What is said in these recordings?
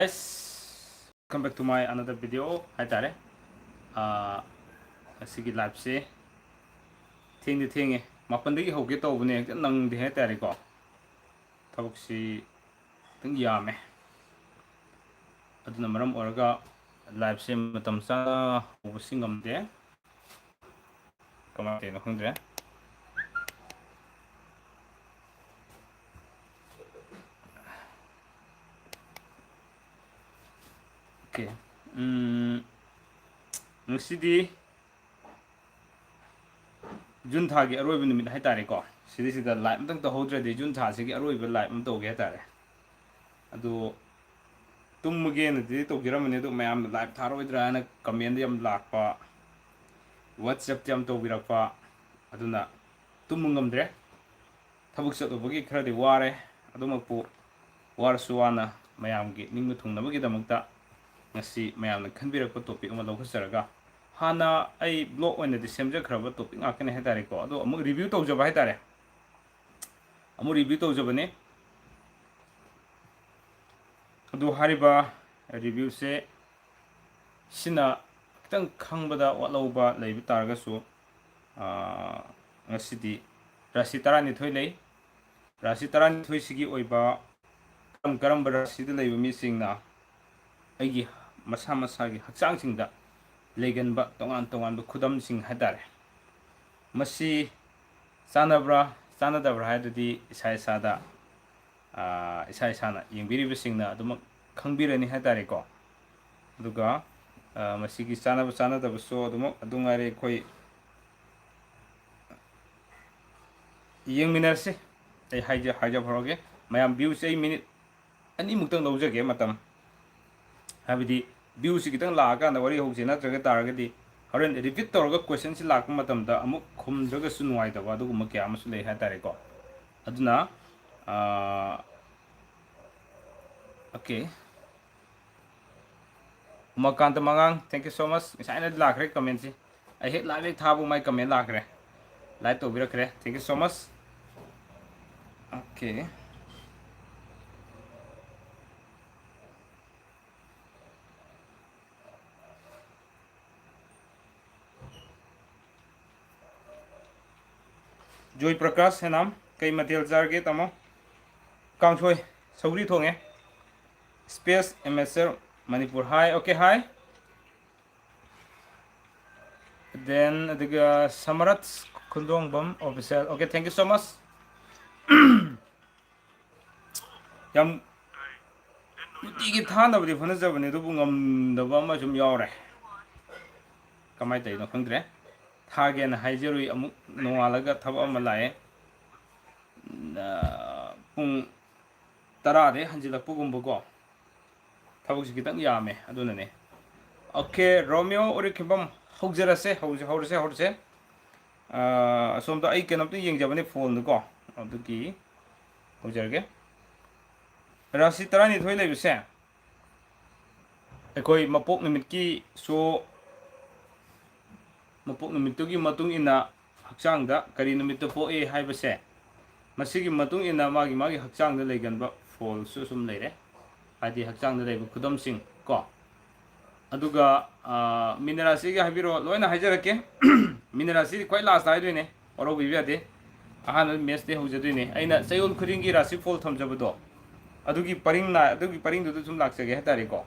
Guys, welcome back to my another video. Hi tare. Asigi live se thing mapan dagi hoge to bune nang de hai tare ko. Thabuk si tang yame. Aduna maram oraga live se matam sa ubusingam de. Kamate no khungre. Okay. Ngusidi Jun thagi aroi bin mit hai tare ko. Sidi sida live mtang to hodre de Jun tha sigi aroi bin live mto ge tare. Adu tumge na di to giramane do mayam live tharoi dra na comment yam lakpa WhatsApp jam to birakpa aduna tumungamdre thabuk sa obagi khara de ware adumapu war suwana mayamgi ningmu thungnabagi damakta ngasi mayamna khanbirakpa topic ama lawkhasaraga hana ai blog oina di semjakraba topic ngakane hetare ko ado amu review tawjaba hetare amu review tawjabane adu hariba review se sina kitang khangbada watlauba leibi targasu ngasi rashi tarani thoi lei rashi tarani thoi sigi oiba karam rashi de leiba mi singna aigi masa masagi hakchang singda Leiganba tongan bu Khudam sing hadare masi sanabra sanadabra hadadi isai sada isai sana yengbiriba singna aduma khangbirani hadare ko aduga masigi sanaba sanadaba so aduma adungare khoi yengminarse ai haja phoroge mayam views ai minute ani muktang lawjage matam habidi views kitang laga na wari hogse na traga taragadi horen repeat torga question si lakpa matam da amuk khumdraga su nuai da wadu guma kya amasu lei ha tare ko aduna okay Makanta mangang, thank you so much. Isaina lakre comment si I hit live thabu my comment lakre live to birakre thank you so much. Okay. Joy Prakash है नाम कई material जार के तमो कांगचोय सौरी थोंगे space MSR Manipur hi okay hi then the Samarat Kundong Bam official okay thank you so much yam tigi thana budi phana jabani du bungam da ba ma jum yawre kamai tai no khangdre thage na haijerui amuk nongalaga thaba ma lae pung tara de hanjila pugum bugo thabuk kitang yame aduna ne okay Romeo ori kimbam haujerase hause somda ai kenam tu yengjabani phone ko aduki haujerge rashi tarani thoi leibse ekoi mapok nimit ki so mapok nimit tu gi matung ina hakchangda kari nimit to po e haibase masigi matung ina magi hakchangda leiganba fall su sum leire adi hakchangda leiba Khudam sing ko aduga minerasi ga habiro loina hajarake minerasi quite last aidune oro bibiade ahana mes de hujadune aina sayol khuringi rasi fall thamjabado adugi paring du sum laksage hatari ko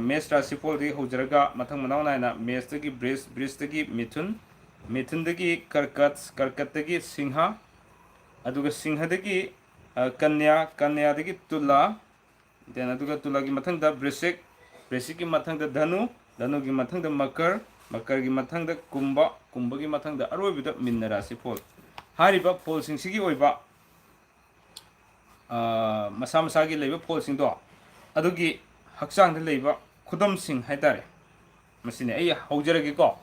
mes rasi fall de hujaraga mathang manauna na mes de gi bris de gi mithun de gi karkat de gi singha aduga singha de gi kanya de gi tula then aduga tula gi mathang da brisik ki mathang da dhanu gi mathang da makar gi mathang da kumba gi mathang da aroi bida minna rasi fall hariba fall sing sigi oiba masa gi leiba fall sing do adugi hakchang da leiba Khudam sing haitare masine ai haujarage ko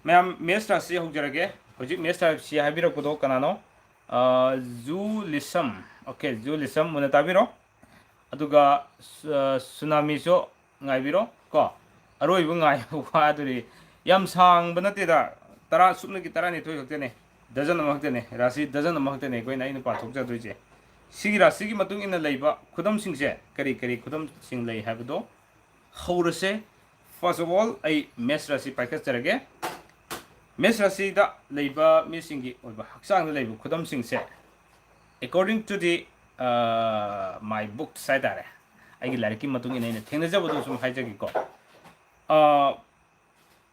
mayam mes rasi haujarage hojik mes rasi habira kodo kanano zu lisam okay zu lisam muna tabiro aduga tsunami so ngaibiro ko aroi bu ngai wa aduri yam sang banate da tara supna ki tara ni thoi hoktene dozen ma hoktene rasi dozen ma hoktene koi nai na pa thok ja doije सिगी राशि की मतुंग इन लेबा खुदम सिंगसे करी करी खुदम सिंग लई हाबदो हौरसे first of all I मेष राशि पाइखत चरगे मेष राशि दा लेबा मिसिंगी ओबा हक्सांग दा लेबा खुदम सिंगसे according to the my book side are I like की मतुंग इन थेंग जबदो सुम हाइजगी को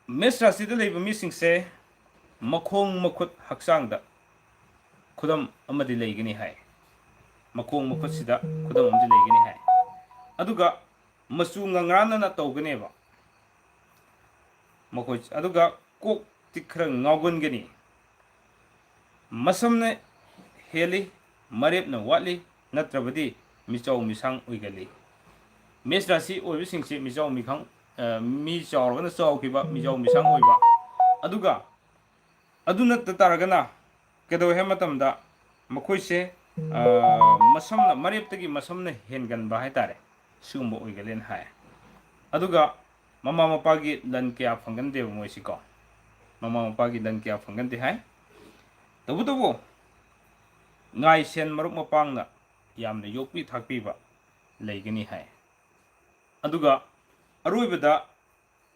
मेष राशि दा लेबा मिसिंगसे मखोंग मखुत हक्सांग दा खुदम अमदि लेगनी हाय मखोंग मखुत सिदा खुदम अमदि लेगनी हाय अदुगा मसु ngangran na tawganeba मखोय अदुगा कोक तिखर ngawgun gani मसमने हेली मरेप न वाटली नत्रबदी मिचाव मिसांग उइगली मेष राशि ओइबसिंगसे मिचाव मिखांग मी चावरगना चावखिबा मिचाव मिसांग ओइबा अदुगा अदुना तारगना केदो हे मतमदा मखोयसे मसमना मरेपतगी मसमना हेनगनबा हायतारे सुगुम्बा ओइगलेन हाय अदुगा ममा मपागी लन क्या फंगनदे मोइसिको ममा मपागी लन क्या फंगनदे हाय तबुतबो ngai sen maruk mapang na yamna yokpi thakpi ba leigani hai aduga aroibada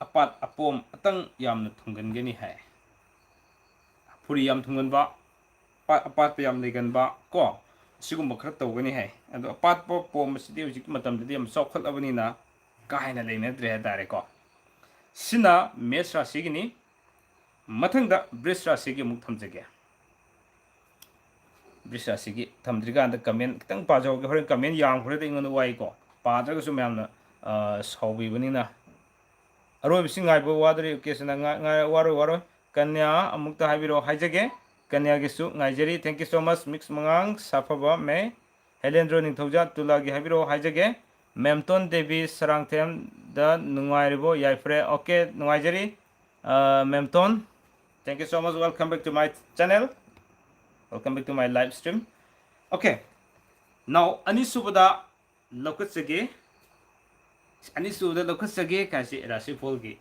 apat apom atang yamna thungan gani hai puri yam thungan ba apat yam leigan ba ko sigum khar tawgani hai adu apat pom sidi hujik matam de yam sokhat abani na kaina leina dre dare ko sina mesh rashi gini mathangda brish rashi gi muk thamjage Rashigi Tamdriga and the comment Tang Pajo comment young reading on the way go. Padragasumana Sobi Vanina. A robe sing I go water occasion and water Kanya Amukta Habiro Hijage Kanya Gisu Nigeria. Thank you so much. Mix Mangang Safaba May Helen Droning Toja Tulagi Habiro Hijage Memton Devi Sarangtem the Nungaribo Yafre. Okay, Nigeria Memton. Thank you so much. Welcome back to my channel. Welcome back to my live stream. Okay, now Anisubada Lokatsage Anisubada Lokatsage Kasi Rashi Polgi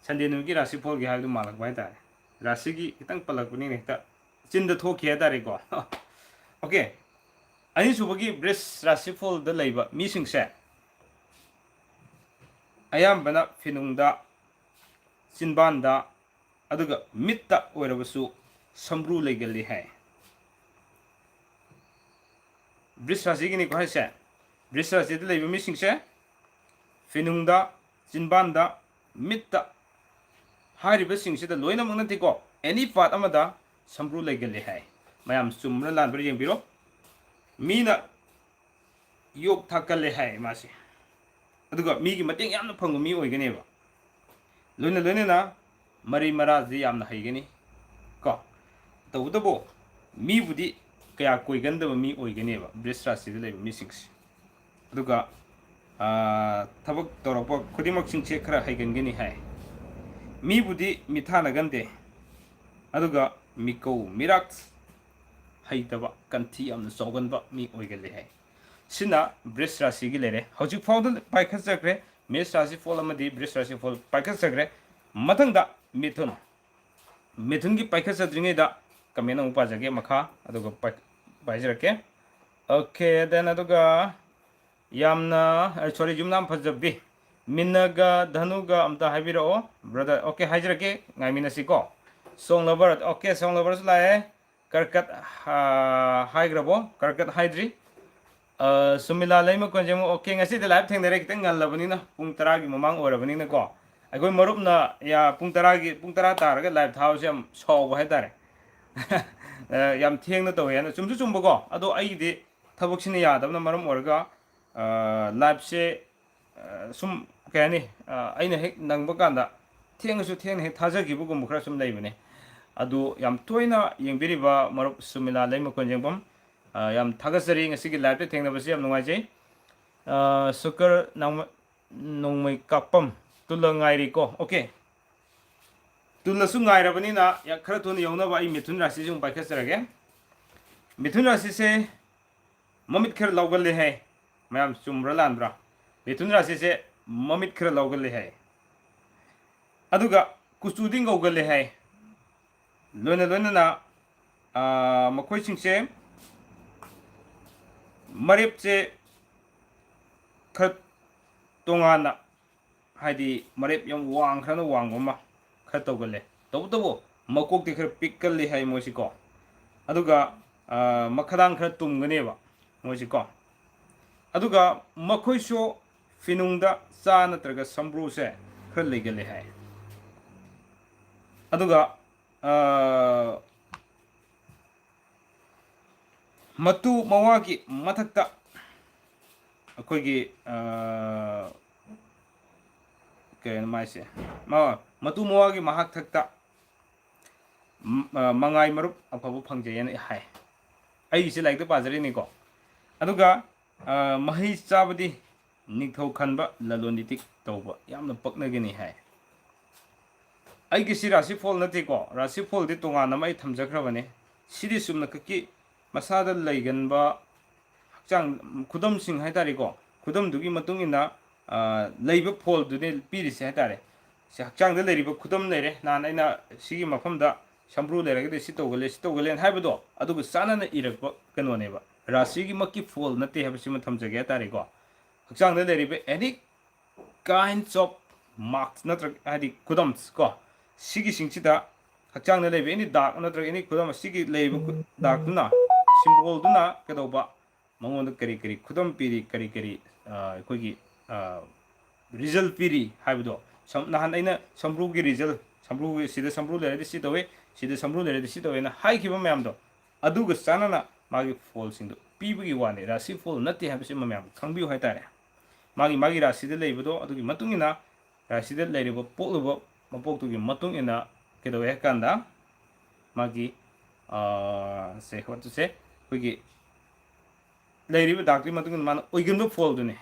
Sunday Nugi Rashi Polgi have the Malak by that. Rashigi Itang Palakuni Nectar. It's in the Tokia Darigo. Okay, Anisubagi Briss Rashi Pol the labor missing set. I am Bana Finunda Sinbanda Aduga Mitta Werabasu Sambru legally hai. Brish Rashigi ni kohai se Brish Rashigi de lebi missing se Finungda Jinbanda Mitta Hari Bissing se the loina munatiko any part amada Sambru legally hai Mayam Sumra land bring biro Mina Yok Takale hai Masi Aduga Migi Mating Yam Pangumi Oganeva Luna Lunina Mari Marazi Yam Haigani Ko the Udabo Mi Budi Kaya Koiganda mi Oiganeva, Bristra Civil Missings. Duga Tabak Toropo, Kudimaxing Chekra Hagangani Hai. Mi Budi Mitana Gande Aduga Miko Mirax Haitaba Kanti am the Soganba mi Oigale Hai. Sina Bristra Sigilere, how you found by Kasagre, Miss Rasi Folamadi, Bristra Fall Picasagre, Matanga Mitun Mitungi Picasa Dringeda, Kamena Upazage Maka, Aduga Pajake. Okay, then Aduga Yamna, sorry, Jumnam Pazabi. Minaga, Danuga, Amta Habiro, brother. Okay, Hajrake, KHANGMINASI go. Song lover, okay, song lovers lie. Karkat High Grabo, Karkat Hydri. Sumila Lema Conjamo, okay, I see the live thing directing and Lavanina, Puntaragi, Mamang or Lavanina go. I go Marupna, ya Puntaragi, Puntarata, live house, so Hedare. Yam Ting the Toy and Sumbugo, although I did Tabuxinia, the number of Morga, Lapse, some canny, I know Nangoganda, Ting to Ting Tazaki Bugum Crasum Lavene. Adu Yam Toina, Yang Biriva, Marup Sumila Lema Conjambum, Yam Tagasari, a single lap, thing of a Siam Noaje, Sucker Nong Kapum, Tulangairico, okay. Tulasungai Rabanina, Yakratun Yona by Mitun Racism by Kessler again. Mitun Racis Momit Ker Logally Hay, Mam Sumralandra. Mitun Racis Momit Ker Logally Hay. Aduga Kustuding Ogally Hay. Luna Maquishing shame ꯃꯔꯦꯞꯁꯦ ꯈꯔ ꯇꯣꯉꯥꯟꯅ ꯍꯥꯏꯗꯤ ꯃꯔꯦꯞ ꯌꯥꯝ ꯋꯥꯡꯈ꯭ꯔꯅ ꯋꯥꯡꯕ ꯑꯃ ꯈꯔ ꯇꯧꯒꯜꯂꯦ ꯇꯧꯕꯇꯕꯨ ꯃꯀꯣꯛꯇꯤ ꯈꯔ ꯄꯤꯛꯀꯜꯂꯤ ꯍꯥꯏ ꯃꯣꯏꯁꯤꯀꯣ ꯑꯗꯨꯒ ꯃꯈꯗꯥꯡ ꯈꯔ ꯇꯨꯝꯒꯅꯦꯕ ꯃꯣꯏꯁꯤꯀꯣ ꯑꯗꯨꯒ ꯃꯈꯣꯏꯁꯨ ꯐꯤꯅꯨꯡꯗ ꯆꯥ ꯅꯠꯇ꯭ꯔꯒ ꯁꯝꯕ꯭ꯔꯨꯁꯦ ꯈꯔ ꯂꯩꯒꯜꯂꯦ ꯍꯥꯏ ꯑꯗꯨꯒ ꯃꯇꯨ ꯃꯋꯥꯒꯤ ꯃꯊꯛꯇ ꯑꯩꯈꯣꯏꯒꯤ ꯀꯩꯅꯣ ꯃꯥꯏꯁꯦ ꯃꯇꯨ ꯃꯋꯥꯒꯤ ꯃꯊꯛꯇ ꯃꯉꯥꯏ ꯃꯔꯨꯞ ꯑꯐꯕ ꯐꯪꯖꯩꯑꯅ ꯍꯥꯏ ꯑꯩꯒꯤꯁꯦ ꯂꯥꯏꯔꯤꯛꯇ ꯄꯥꯖꯔꯤꯅꯤꯀꯣ ꯑꯗꯨꯒ ꯃꯍꯩ ꯆꯥꯕꯗꯤ ꯅꯤꯡꯊꯧ ꯈꯟꯕ ꯂꯂꯣꯟ ꯏꯇꯤꯛ ꯇꯧꯕ ꯌꯥꯝꯅ ꯄꯛꯅꯒꯅꯤ ꯍꯥꯏ ꯑꯩꯒꯤꯁꯤ ꯔꯥꯁꯤꯐꯣꯜ ꯅꯠꯇꯦꯀꯣ ꯔꯥꯁꯤꯐꯣꯜꯗꯤ ꯇꯣꯉꯥꯟꯅ ꯑꯃ ꯑꯩ ꯊꯝꯖꯈ꯭ꯔꯕꯅꯦ ꯁꯤꯗꯤ ꯆꯨꯝꯅꯈꯛꯀꯤ ꯃꯁꯥꯗ ꯂꯩꯒꯟꯕ ꯍꯛꯆꯥꯡ ꯈꯨꯗꯝꯁꯤꯡ ꯍꯥꯏꯇꯥꯔꯦꯀꯣ ꯈꯨꯗꯝꯗꯨꯒꯤ ꯃꯇꯨꯡ ꯏꯟꯅ ꯂꯩꯕ ꯐꯣꯜꯗꯨꯅꯤ ꯄꯤꯔꯤꯁꯦ ꯍꯥꯏꯇꯥꯔꯦ ꯁꯤ ꯍꯛꯆꯥꯡꯗ ꯂꯩꯔꯤꯕ ꯈꯨꯗꯝ ꯂꯩꯔꯦ ꯅꯍꯥꯟ ꯑꯩꯅ ꯁꯤꯒꯤ ꯃꯐꯝꯗ ꯁꯝꯕ꯭ꯔꯨ ꯂꯩꯔꯒꯗꯤ ꯁꯤ ꯇꯧꯒꯜꯂꯦꯅ ꯍꯥꯏꯕꯗꯣ ꯑꯗꯨꯒ ꯆꯥꯟꯅꯅ ꯏꯔꯛꯄ ꯀꯩꯅꯣꯅꯦꯕ ꯔꯥꯁꯤꯒꯤꯃꯛꯀꯤ ꯐꯣꯜ ꯅꯠꯇꯦ ꯍꯥꯏꯕꯁꯤꯃ ꯊꯝꯖꯒꯦ ꯍꯥꯏꯇꯥꯔꯦꯀꯣ ꯍꯛꯆꯥꯡꯗ ꯂꯩꯔꯤꯕ ꯑꯦꯅꯤ ꯀꯥꯏꯟꯁ ꯑꯣꯐ ꯃꯥꯔꯛꯁ ꯅꯠꯇ꯭ꯔꯒ ꯍꯥꯏꯗꯤ ꯈꯨꯗꯝꯁ ꯀꯣ ꯁꯤꯒꯤꯁꯤꯡꯁꯤꯗ ꯍꯛꯆꯥꯡꯗ ꯂꯩꯕ ꯑꯦꯅꯤ ꯗꯥꯛ ꯅꯠꯇ꯭ꯔꯒ ꯑꯦꯅꯤ ꯈꯨꯗꯝ ꯑꯁꯤꯒꯤ ꯂꯩꯔꯤꯕ ꯗꯥꯛꯇꯨꯅ ꯁꯤꯝꯕꯣꯜꯗꯨꯅ ꯀꯩꯗꯧꯕ ꯃꯉꯣꯟꯗ ꯀꯔꯤ ꯀꯔꯤ ꯈꯨꯗꯝ ꯄꯤꯔꯤ ꯀꯔꯤ ꯀꯔꯤ ꯑꯩꯈꯣꯏꯒꯤ ꯔꯤꯖꯜ ꯄꯤꯔꯤ ꯍꯥꯏꯕꯗꯣ ꯅꯍꯥꯟ ꯑꯩꯅ ꯁꯝꯕ꯭ꯔꯨꯒꯤ ꯔꯤꯖꯜ ꯁꯝꯕ꯭ꯔꯨ ꯁꯤꯗ ꯁꯝꯕ꯭ꯔꯨ ꯂꯩꯔꯗꯤ ꯁꯤ ꯇꯧꯋꯤ ꯁꯤꯗ ꯁꯝꯕ꯭ꯔꯨ ꯂꯩꯔꯗꯤ ꯁꯤ ꯇꯧꯋꯦꯅ ꯍꯥꯏꯈꯤꯕ ꯃꯌꯥꯝꯗꯣ ꯑꯗꯨꯒ ꯆꯥꯟꯅꯅ ꯃꯥꯒꯤ ꯐꯣꯜꯁꯤꯡꯗꯣ ꯄꯤꯕꯒꯤ ꯋꯥꯅꯤ ꯔꯥꯁꯤ ꯐꯣꯜ ꯅꯠꯇꯦ ꯍꯥꯏꯕꯁꯤꯃ ꯃꯌꯥꯝ ꯈꯪꯕꯤꯌꯨ ꯍꯥꯏꯇꯥꯔꯦ ꯃꯥꯒꯤ ꯔꯥꯁꯤꯗ ꯂꯩꯕꯗꯣ ꯑꯗꯨꯒꯤ ꯃꯇꯨꯡ ꯏꯟꯅ ꯔꯥꯁꯤꯗ ꯂꯩꯔꯤꯕ ꯄꯣꯛꯂꯤꯕ ꯃꯄꯣꯛꯇꯨꯒꯤ ꯃꯇꯨꯡ ꯏꯟꯅ ꯀꯩꯗꯧꯋꯦ ꯍꯥꯏ ꯀꯥꯟꯗ ꯃꯥꯒꯤ ꯁꯦ ꯑꯩꯈꯣꯏꯒꯤ ꯂꯩꯔꯤꯕ ꯗꯥꯛꯇꯨꯒꯤ ꯃꯇꯨꯡ ꯏꯟꯅ ꯃꯥꯅ ꯑꯣꯏꯒꯟꯕ ꯐꯣꯜꯗꯨꯅꯤ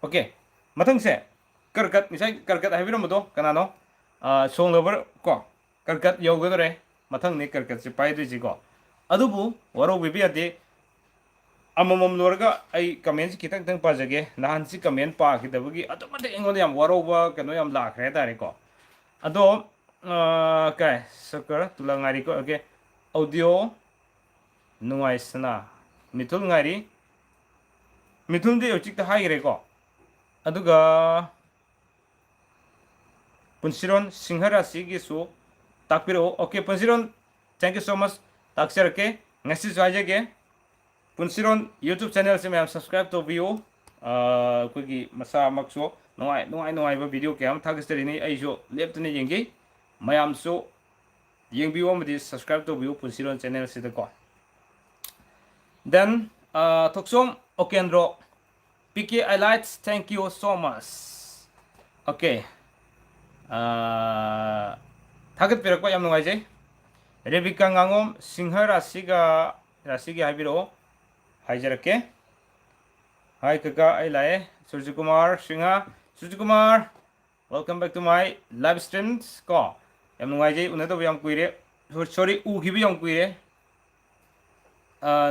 ꯑꯣꯀꯦ ꯃꯊꯪꯁꯦ ꯀꯔꯀꯠ ꯉꯁꯥꯏ ꯀꯔꯀꯠ ꯍꯥꯏꯕꯤꯔꯝꯕꯗꯣ ꯀꯅꯥꯅꯣ ꯁꯣꯡꯂꯕꯔ ꯀꯣ ꯀꯔꯀꯠ ꯌꯧꯒꯗꯧꯔꯦ ꯃꯊꯪꯅꯤ ꯀꯔꯀꯠꯁꯦ ꯄꯥꯏꯗꯣꯏꯁꯤꯀꯣ ꯑꯗꯨꯕꯨ ꯋꯥꯔꯧꯕꯤꯕ ꯌꯥꯗꯦ ꯑꯃꯃꯝ ꯂꯣꯏꯔꯒ ꯑꯩ ꯀꯃꯦꯟꯁꯤ ꯈꯤꯇꯪ ꯄꯥꯖꯒꯦ ꯅꯍꯥꯟꯁꯤ ꯀꯃꯦꯟ ꯄꯥꯈꯤꯗꯕꯒꯤ ꯑꯗꯨꯛ ꯃꯇꯤꯛ ꯑꯩꯉꯣꯟꯗ ꯌꯥꯝ ꯋꯥꯔꯧꯕ ꯀꯩꯅꯣ ꯌꯥꯝ ꯂꯥꯛꯈ꯭ꯔꯦ ꯍꯥꯏꯇꯥꯔꯦꯀꯣ ꯑꯗꯣ ꯀꯥꯏ ꯁꯀꯔ ꯇꯨꯂꯥ ꯉꯥꯏꯔꯤꯀꯣ ꯑꯣꯀꯦ ꯑꯣꯗꯤꯑꯣ ꯅꯨꯡꯉꯥꯏꯁꯅꯥ ꯃꯤꯊꯨꯜ ꯉꯥꯏꯔꯤ ꯃꯤꯊꯨꯜꯗꯤ ꯍꯧꯖꯤꯛꯇ ꯍꯥꯏꯈ꯭ꯔꯦꯀꯣ ꯑꯗꯨꯒ ꯄꯨꯟꯁꯤꯔꯣꯟ Singh ꯔꯥꯁꯤꯒꯤꯁꯨ ꯇꯥꯛꯄꯤꯔꯛꯑꯣ okay ꯄꯨꯟꯁꯤꯔꯣꯟ thank you so ꯃꯆ ꯇꯥꯛꯆꯔꯛꯀꯦ ꯉꯁꯤꯁꯨ ꯍꯥꯏꯖꯒꯦ ꯄꯨꯟꯁꯤꯔꯣꯟ ꯌꯨꯇꯨꯕ ꯆꯦꯅꯦꯜꯁꯦ ꯃꯌꯥꯝ ꯁꯕꯁꯀ꯭ꯔꯥꯏꯕ ꯇꯧꯕꯤꯌꯨ ꯑꯩꯈꯣꯏꯒꯤ ꯃꯁꯥꯃꯛꯁꯨ ꯅꯨꯡꯉꯥꯏꯕ ꯚꯤꯗꯤꯑꯣ ꯀꯌꯥ ꯑꯃ ꯊꯥꯒꯠꯆꯔꯤꯅꯤ ꯑꯩꯁꯨ ꯂꯦꯞꯇꯅ ꯌꯦꯡꯖꯩ ꯃꯌꯥꯝꯁꯨ ꯌꯦꯡꯕꯤꯌꯨ ꯑꯃꯗꯤ ꯁꯕꯁꯀ꯭ꯔꯥꯏꯕ ꯇꯧꯕꯤꯌꯨ ꯄꯨꯟꯁꯤꯔꯣꯟ ꯆꯦꯅꯦꯜꯁꯤꯗꯀꯣ ꯗꯦꯟ ꯊꯣꯛꯆꯣꯝ ꯑꯣꯀꯦꯟꯗ꯭ꯔꯣ ꯄꯤ ꯀꯦ ꯑꯥꯏꯂꯥꯏꯠꯁ thank you so much okay ꯊꯥꯒꯠꯄꯤꯔꯛꯄ ꯌꯥꯝ ꯅꯨꯡꯉꯥꯏꯖꯩ ꯔꯦꯕꯤꯀꯥ ꯉꯥꯉꯣꯝ ꯁꯤꯡꯍ ꯔꯥꯁꯤꯒꯤ ꯍꯥꯏꯕꯤꯔꯛꯑꯣ ꯍꯥꯏꯖꯔꯛꯀꯦ ꯍꯥꯏ ꯀꯀꯥ ꯑꯩ ꯂꯥꯛꯑꯦ Surjikumar Singh Surjikumar welcome back to my live streams ꯀꯣ ꯌꯥꯝ ꯅꯨꯡꯉꯥꯏꯖꯩ ꯎꯅꯗꯕ ꯌꯥꯝ ꯀꯨꯏꯔꯦ ꯁꯣꯔꯤ ꯎꯈꯤꯕ ꯌꯥꯝ ꯀꯨꯏꯔꯦ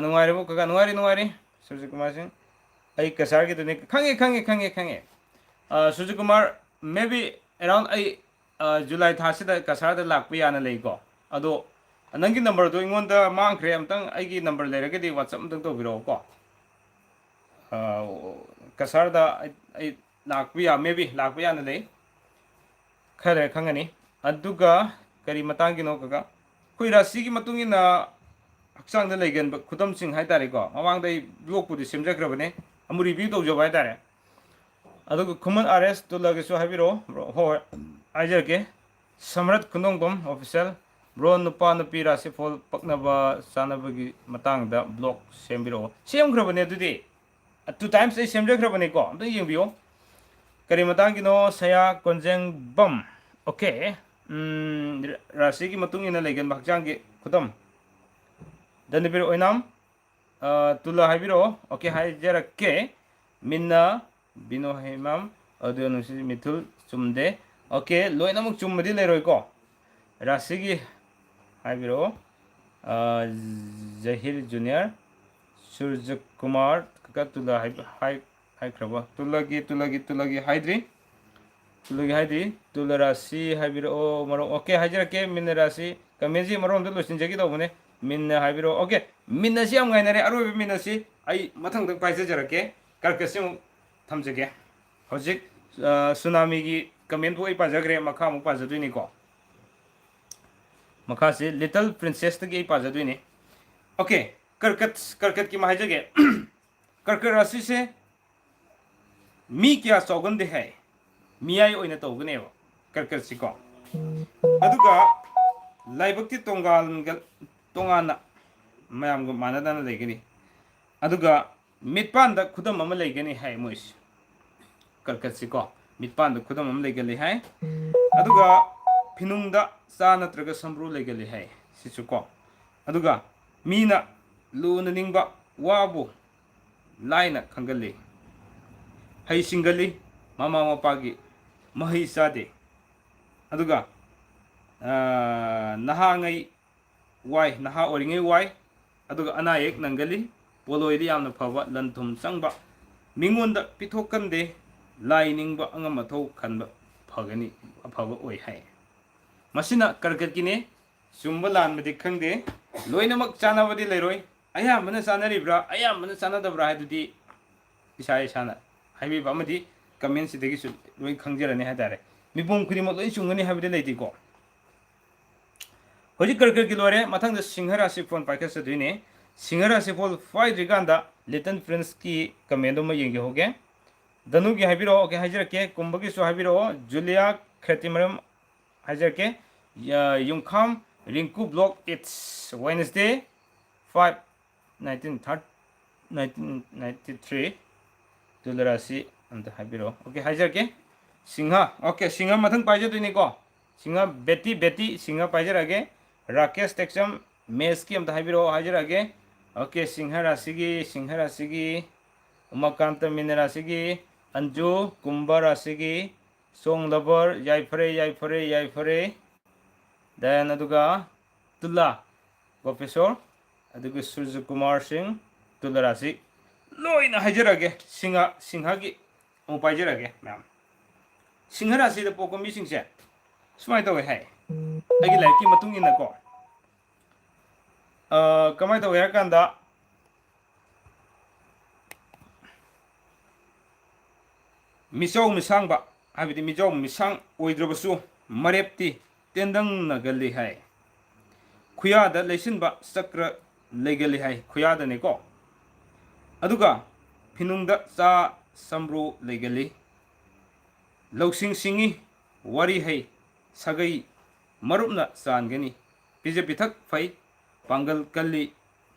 ꯅꯨꯡꯉꯥꯏꯔꯤꯕꯣ ꯀꯀꯥ ꯅꯨꯡꯉꯥꯏꯔꯤ ꯁꯨꯔꯖꯤꯀꯨꯃꯥꯔ ꯁꯤꯡ ꯑꯩ ꯀꯁꯥꯔꯒꯤꯗꯨꯅꯤ ꯈꯪꯉꯦ ꯁꯨꯔꯖꯤꯀꯨꯃꯥꯔ ꯃꯦꯕꯤ ꯑꯦꯔꯥꯎꯟ ꯑꯩ ꯖꯨꯂꯥꯏ ꯊꯥꯁꯤꯗ ꯀꯁꯥꯔꯗ ꯂꯥꯛꯄ ꯌꯥꯅ ꯂꯩꯀꯣ ꯑꯗꯣ ꯅꯪꯒꯤ ꯅꯝꯕꯔꯗꯣ ꯑꯩꯉꯣꯟꯗ ꯃꯥꯡꯈ꯭ꯔꯦ ꯑꯝꯇꯪ ꯑꯩꯒꯤ ꯅꯝꯕꯔ ꯂꯩꯔꯒꯗꯤ ꯋꯥꯆꯞ ꯑꯝꯇꯪ ꯇꯧꯕꯤꯔꯛꯑꯣꯀꯣ ꯀꯁꯥꯔꯗ ꯑꯩ ꯃꯦꯕꯤ ꯂꯥꯛꯄ ꯌꯥꯅ ꯂꯩ ꯈꯔ ꯂꯩꯔ ꯈꯪꯒꯅꯤ ꯑꯗꯨꯒ ꯀꯔꯤ ꯃꯇꯥꯡꯒꯤꯅꯣ ꯀꯀꯥ ꯑꯩꯈꯣꯏ ꯔꯥꯁꯤꯒꯤ ꯃꯇꯨꯡ ꯏꯟꯅ ꯍꯛꯆꯥꯡꯗ ꯂꯩꯒꯟꯕ ꯈꯨꯗꯝꯁꯤꯡ ꯍꯥꯏꯇꯥꯔꯦꯀꯣ ꯃꯃꯥꯡꯗ ꯑꯩ ꯕ꯭ꯂꯣꯛꯄꯨꯗꯤ ꯁꯦꯝꯖꯈ꯭ꯔꯕꯅꯦ ꯑꯃꯨꯛ ꯔꯤꯚ꯭ꯌೂ ꯇꯧꯖꯕ ꯍꯥꯏꯇꯥꯔꯦ ꯑꯗꯨꯒ ꯈꯨꯃꯟ ꯑꯥꯔ ꯑꯦꯁ ꯇꯨꯜꯂꯒꯁꯨ ꯍꯥꯏꯕꯤꯔꯛꯑꯣ ꯍꯣꯏ ꯍꯥꯏꯖꯔꯛꯀꯦ ꯁꯝꯔꯠ ꯈꯨꯟꯗꯣꯡꯕꯝ ꯑꯣꯐꯤꯁꯦꯜ ꯕ꯭ꯔꯣ ꯅꯨꯄꯥ ꯅꯨꯄꯤ ꯔꯥꯁꯤꯐꯣꯜ ꯄꯛꯅꯕ ꯆꯥꯅꯕꯒꯤ ꯃꯇꯥꯡꯗ ꯕ꯭ꯂꯣꯛ ꯁꯦꯝꯕꯤꯔꯛꯑꯣ ꯁꯦꯝꯈ꯭ꯔꯕꯅꯦ ꯑꯗꯨꯗꯤ 2 times ꯑꯩ ꯁꯦꯝꯖꯈ꯭ꯔꯕꯅꯦꯀꯣ ꯑꯝꯇ ꯌꯦꯡꯕꯤꯌꯣ ꯀꯔꯤ ꯃꯇꯥꯡꯒꯤꯅꯣ ꯁꯌꯥ ꯀꯣꯟꯖꯦꯡꯕꯝ ꯑꯣꯀꯦ ꯔꯥꯁꯤꯒꯤ ꯃꯇꯨꯡ ꯏꯟꯅ ꯂꯩꯒꯟꯕ ꯍꯛꯆꯥꯡꯒꯤ ꯈꯨꯗꯝ ꯗꯟꯗꯕꯤꯔ ꯑꯣꯏꯅꯥꯝ ꯇꯨꯂꯥ ꯍꯥꯏꯕꯤꯔꯛꯑꯣ ꯑꯣꯀꯦ ꯍꯥꯏꯖꯔꯛꯀꯦ ꯃꯤꯟꯅ ꯕꯤꯅꯣ ꯍꯦꯃꯥꯝ ꯑꯗꯨ ꯅꯨꯡꯁꯤ ꯃꯤꯊꯨꯜ ꯆꯨꯝꯗꯦ ꯑꯣꯀꯦ ꯂꯣꯏꯅꯃꯛ ꯆꯨꯝꯕꯗꯤ ꯂꯩꯔꯣꯏꯀꯣ ꯔꯥꯁꯤꯒꯤ ꯍꯥꯏꯕꯤꯔꯛꯑꯣ ꯖꯍꯤꯔ ꯖꯨꯅꯤꯌꯔ ꯁꯨꯔꯖꯀꯨꯃꯥꯔ ꯀꯀꯥ ꯇꯨꯂꯥ ꯍꯥꯏꯈ꯭ꯔꯕ ꯇꯨꯂꯒꯤ ꯍꯥꯏꯗ꯭ꯔꯤ ꯇꯨꯂ ꯔꯥꯁꯤ ꯍꯥꯏꯕꯤꯔꯛꯑꯣ ꯃꯔꯣꯛ ꯑꯣꯀꯦ ꯍꯥꯏꯖꯔꯛꯀꯦ ꯃꯤꯟꯅ ꯔꯥꯁꯤ ꯀꯃꯦꯟꯁꯤ ꯃꯔꯣꯝꯗ ꯂꯣꯏꯁꯤꯟꯖꯒꯦ ꯇꯧꯕꯅꯦ ꯃꯤꯟꯅ ꯍꯥꯏꯕꯤꯔꯣ ꯑꯣꯀꯦ ꯃꯤꯟꯅꯁꯤ ꯌꯥꯝ ꯉꯥꯏꯅꯔꯦ ꯑꯔꯣꯏꯕ ꯃꯤꯟꯅꯁꯤ ꯑꯩ ꯃꯊꯪꯗ ꯄꯥꯏꯖꯔꯛꯀꯦ ꯀꯔꯀꯁꯁꯤ ꯑꯃꯨꯛ ꯊꯝꯖꯒꯦ ꯍꯧꯖꯤꯛ ꯁꯨꯅꯥꯃꯤꯒꯤ ꯀꯃꯦꯟꯐꯥꯎ ꯑꯩ ꯄꯥꯖꯈ꯭ꯔꯦ ꯃꯈꯥ ꯑꯃꯨꯛ ꯄꯥꯖꯗꯣꯏꯅꯤꯀꯣ ꯃꯈꯥꯁꯤ ꯂꯤꯇꯜ ꯄ꯭ꯔꯤꯟꯁꯦꯁꯇꯒꯤ ꯑꯩ ꯄꯥꯖꯗꯣꯏꯅꯤ ओके करकट करकट की महाजगे करकट राशि से मी क्या चौगंदे है मियाई ओइना तौगनेबो करकट सिको अदुगा लाइबक्ति तोंगाना मयाम मानदाना लेगनी अदुगा मिटपान द खुदम अमा लेगनी है मोइस करकट सिको मिटपान द खुदम अमा लेगली है अदुगा फिनुंग द चा नत्रगा संब्रू लेगली है सिसुको अदुगा मीना लूना निंगबा वाबु लाइना खंगली हई सिंगली मामा मपागी मही चादे अदुगा नहांगई वाई नहा ओरिंगई वाई अदुगा अनायेक नंगली पोलोइदि यामना फवा लंथुम चंगबा मिंगोंदा पिथोकंदे लाई निंगबा अंगम मथौ खनबा फगनी अफबा ओइ हाय मसिना करकटकिने चुम्बा लानबदि खंगदे लोइनमक चानाबदि लेरोय अयामना चानरिब्रा अयामना चानदब्रा हायदुदि इसा इसाना हाइबीबा अमदि कमेंट सिदगी सु लोइ खंगजरने हादारे मिपुम खुदिम लोइ चुंगनी हाबदि लेतिको होजि करकर की लोरे मथंग सिंह राशि फोन पाइक सदुइने सिंह राशि फोल फाइ रिगांदा लिटल प्रिंस की कमेंट म येंगे होगे दनु की हाइबिरो ओके हाइजरके कुंभगी सु हाइबिरो जुलिया खतिमरम हाइजरके युंखाम रिंकू ब्लॉक इट्स वेडनेसडे 5/19/1993 तुलराशि अंत हाइबिरो ओके हाइजरके सिंह ओके सिंह मथंग पाइजदुइनिको सिंह बेटी बेटी सिंह पाइजरगे राकेश टेक्सम मेस की अंत हाइबिरो हाइजरगे ओके सिंह राशि उमाकांत मीन राशि अंजू कुंभ राशि सोंग लबर याइफरे याइफरे याइफरे दयान अदुगा तुला गोपेश्वर अदुगा सूर्य कुमार सिंह तुला राशि लोइना हाइजरगे सिंह की अमु पाइजरगे मैम सिंह राशि द पोको मिसिंग से सुमाय तवे है अगी लाइफ की मतुंग इनको कमाय तवे हरकांदा मिसौ मिसांगबा हाबिदि मिजौ मिसांग ओइद्रबसु मरेप्ति तेंदंग नगली है खुयादा लेसिनबा चक्र लेगली है खुयादा नेको अदुगा फिनुंगदा चा समब्रु लेगली लौसिंग सिंगी वारी है सगई मरुपना चानगनी पिजे पिथक फै पांगल कल्ली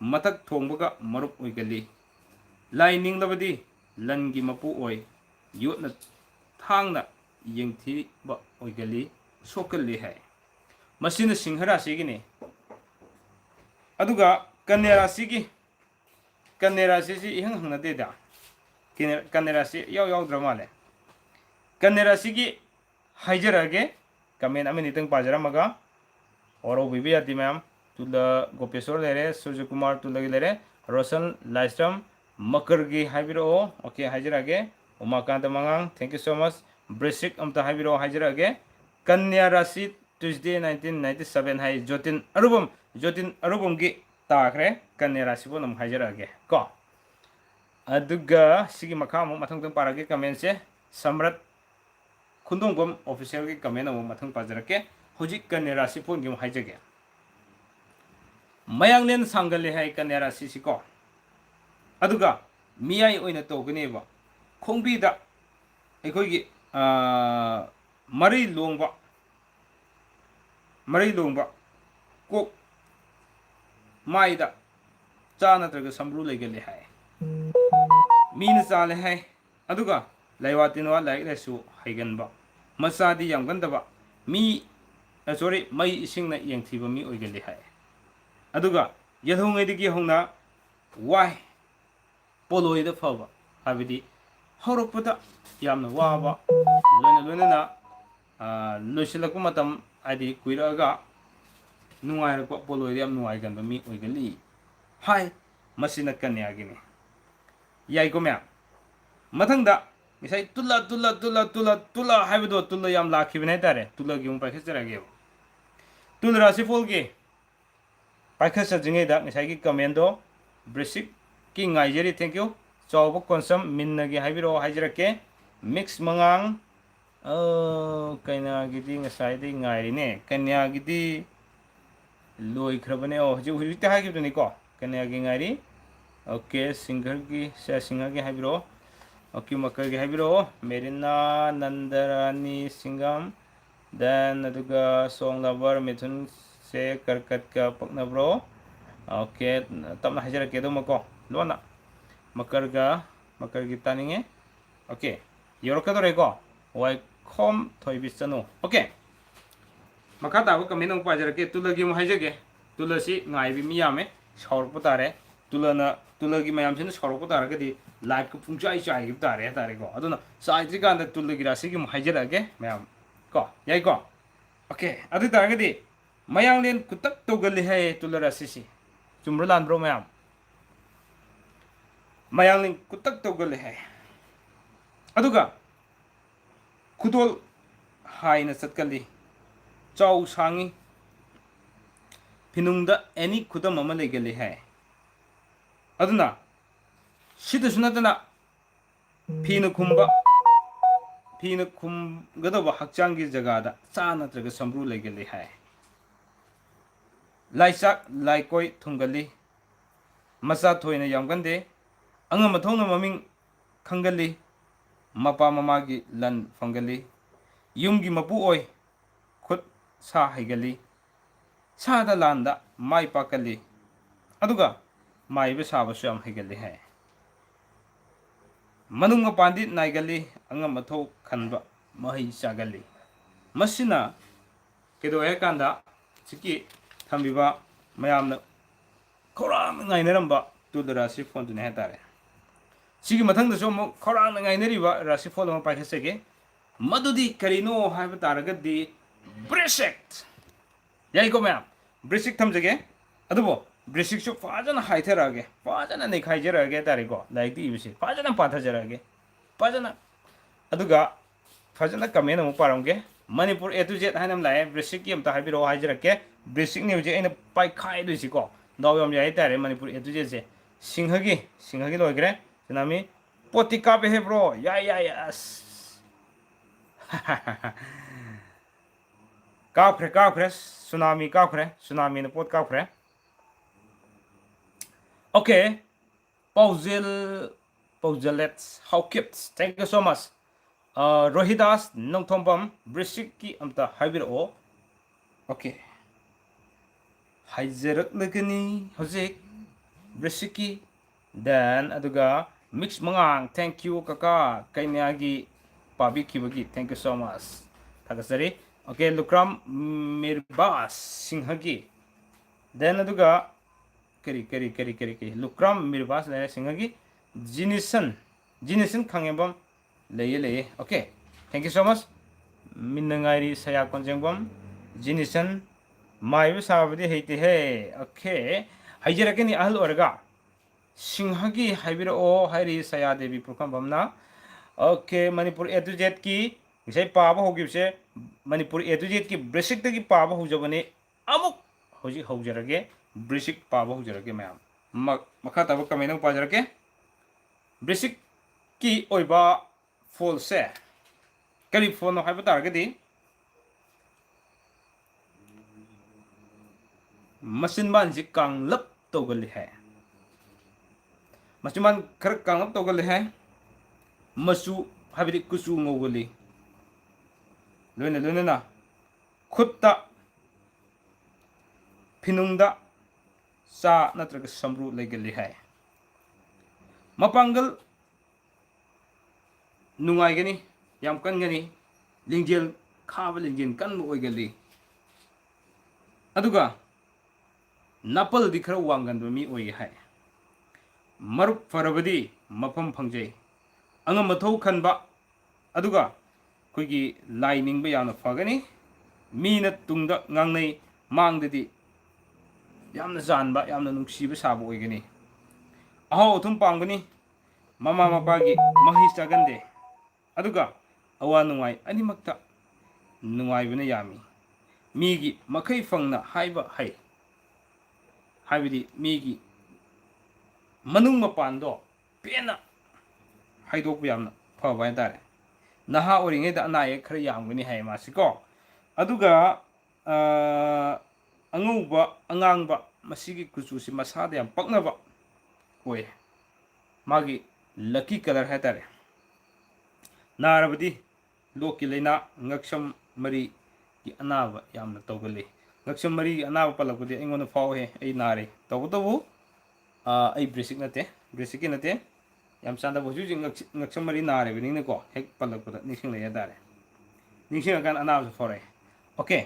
मथक थोंबगा मरुप ओइगली लाई निंगलबदी लनगी मपु ओइ योटना थांगना यंगथीबा ओइगली सोकल्ली है मसिन सिंह राशिगिने अदुगा कन्या राशि इहंग हंगनदेदा कन्या राशि याव द्रमाले कन्या राशि की हाइजरगे कमेंट अमिनितंग पाजरमगा और ओबिबी याति मैम तुला गोपेश्वर लेरे सूर्य कुमार तुला लेरे रोशन लाइस्टम मकर की हाइबिरो ओके हाइजरगे Umakant Mangang thank you so much ब्रेसिक अमता हाइबिरो हाइजरगे कन्या राशि ट्यूसडे 1997 हाइ जोतिन अरुबम की ताखरे कन्या राशि बो नम हाइजरगे को अदुगा सिगी मखा मु मथंग तंग पारगे कमेंट से सम्राट खुंदोंगम ऑफिशियल की कमेंट अमु मथंग पाजरके हुजिक कन्या राशि फोन की हाइजगे मयांगलेन सांगले है कन्या राशि सिको अदुगा मियाई ओइना तोगनेबा खोंबीदा अखोगी मरी लोंबा कोक माइदा चा नत्रगा संब्रू लेगले है मीन चाले है अदुगा लैवातिनवा लाइक लेसु हाइगनबा मसादी यामगंदबा मी सॉरी मई इसिंगना यंगथीबा मी ओइगले है अदुगा यथोंगैदगी होंना वाई पोलोइदा फबा हाबिदि हौरपदा यामना वाबा लोइना लोइसिलक मतम आदि कुइरागा नुंगाइरक पोलोइदा याम नुंगाइगनबा मी ओइगली हाय मसिना कन्यागिनी याइको म्या मथंगदा मिसाई तुला हाइबदो तुला याम लाखिबने तारे तुला गिम पाइखचरागे तुल राशि फोल के पाइखसजिङैदा ngसाइगी कमेन्टो ब्रेसिक की ngaijeri thank you chawba konsam minnagi haibiro haijrake mix mangang kaina gidi ngasai dei ngairi ne kanya gidi loi khrabane o haju hujite haigibdu ni ko kanya gi ngairi okay singer gi se singer gi haibiro okay makar gi haibiro merina nandarani singam then aduga song lover mithun se karkat ka pakna bro okay tamna hajarake do mako lona makarga makargi taninge okay yorokadore ko wai khom thoibisanu okay makata ko kaminong pajarake tulagi mo hajage tulasi ngaibi miyame shorpo tare tulana tulagi mayam sin shorpo tare gadi live ko pungchai chai gi tare tare ko aduna saitri kan da tulagi rasi gi mo hajarage mayam ko yai ko okay adu tare gadi mayang len kutak togali hai tularasi si chumrulan bro mayam mayang len kutak togali hai aduga khudol haina satkali chau sangi pinungda any khudam ama legale hai aduna sida sunatana phina khum gadaba hakchanggi jagada cha natraga samru legale hai laisak laikoi thungali masa thoina yamgande angama thongna maming khangali mapa mamagi lan fangali yumgi mapu oi khut sa haigali sa da landa mai pakali aduga mai be sa basu am haigali hai manunga pandit naigali angama tho khanba mahi chagali masina kedo ekanda chiki thambiba mayamna khorang ngainaramba tudara si phone tune hatare sigi mathang da so mo khorang ngainariba rasi phone ma paithasege madudi karino haiba taragadi brisect yai ko mayam brisect thamjage adubo brisect su fajana haitherage fajana ne khaijerage tare ko like di ibisi fajana pathajerage fajana aduga fajana comment mo paramge Manipur A to Z hanam lai bristic ki amta habiro hajarake bristic ne je ina pai khai du si ko daw yam jai tare Manipur A to Z se singhagi logre tsunami potika pe he bro yes ka khre tsunami ne pot ka khre okay Pauzelets how kept thank you so much Rohidas Nongthombam Brisik ki amta haibiro okay haijerak lagani hojik Brisiki then aduga mix mangang thank you kaka kainagi pabi kibagi thank you so much thagasari okay lukram mirbas singhagi then aduga kari lukram mirbas le singhagi jinison khangembam leye okay thank you so much minangairi saya konjengbam jinison mai sabadi heite he okay haijerakeni ahal orga singhagi haibiro o hairi saya devi pukambamna okay Manipur A to Z ki gisai paba hogibse Manipur A to Z ki basic tagi paba hojabane amuk hoji haujarage basic paba haujarage mayam makha taba kamenang pajarage basic ki oiba false kari phone no haiba targadi machine ban ji kanglap togali hai machine ban khar kanglap togali hai masu habidi kusu ngogali loina na khutta pinungda sa natraga samru legali hai mapangal nungai gani yam kan gani lingjel khaba lingjin kan mo oigali aduga napal di khara wangan mi oi hai marup farabadi mafam phangjai anga mathau khanba aduga koigi lining ba yana fagani mina tungda ngangnei mangdadi yamna janba yamna nungsiba saba oigani aho thum pangani mama mapagi mahi chagande aduga awa nungai animakta nungai bina yami migi makai fangna haiba hai ꯍꯥꯏꯕꯗꯤ ꯃꯤꯒꯤ ꯃꯅꯨꯡ ꯃꯄꯥꯟꯗꯣ ꯄꯦꯟꯅ ꯍꯥꯏꯗꯣꯛꯄ ꯌꯥꯝꯅ ꯐꯕ ꯍꯥꯏꯇꯥꯔꯦ ꯅꯍꯥ ꯑꯣꯏꯔꯤꯉꯩꯗ ꯑꯅꯥ ꯑꯌꯦꯛ ꯈꯔ ꯌꯥꯝꯒꯅꯤ ꯍꯥꯏ ꯃꯥꯁꯤꯀꯣ ꯑꯗꯨꯒ ꯑꯉꯧꯕ ꯑꯉꯥꯡꯕ ꯃꯁꯤꯒꯤ ꯀꯨꯆꯨꯁꯤ ꯃꯁꯥꯗ ꯌꯥꯝ ꯄꯛꯅꯕ ꯑꯣꯏ ꯃꯥꯒꯤ ꯂꯛꯀꯤ ꯀꯂꯔ ꯍꯥꯏꯇꯥꯔꯦ ꯅꯥꯔꯕꯗꯤ ꯂꯣꯛꯀꯤ ꯂꯩꯅꯥ ꯉꯛꯁꯝ ꯃꯔꯤꯒꯤ ꯑꯅꯥꯕ ꯌꯥꯝꯅ ꯇꯧꯒꯜꯂꯤ ꯉꯛꯁꯝ ꯃꯔꯤꯒꯤ ꯑꯅꯥꯕ ꯄꯜꯂꯛꯄꯗꯤ ꯑꯩꯉꯣꯟꯗ ꯐꯥꯎꯋꯦ ꯑꯩ ꯅꯥꯔꯦ ꯇꯧꯕꯇꯕꯨ ꯑꯩ ꯕ꯭ꯔꯦꯁꯤꯛ ꯅꯠꯇꯦ ꯕ꯭ꯔꯦꯁꯤꯛꯀꯤ ꯅꯠꯇꯦ ꯌꯥꯝ ꯆꯥꯟꯅꯕ ꯍꯧꯖꯤꯛ ꯍꯧꯖꯤꯛ ꯉꯛꯁꯝ ꯃꯔꯤ ꯅꯥꯔꯤꯕꯅꯤꯅꯀꯣ ꯍꯦꯛ ꯄꯜꯂꯛꯄꯗ ꯅꯤꯡꯁꯤꯡꯂꯛꯑꯦ ꯍꯥꯏꯇꯥꯔꯦ ꯅꯤꯡꯁꯤꯡꯉꯀꯥꯟꯗ ꯑꯅꯥꯕꯁꯨ ꯐꯥꯎꯔꯛꯑꯦ ꯑꯣꯀꯦ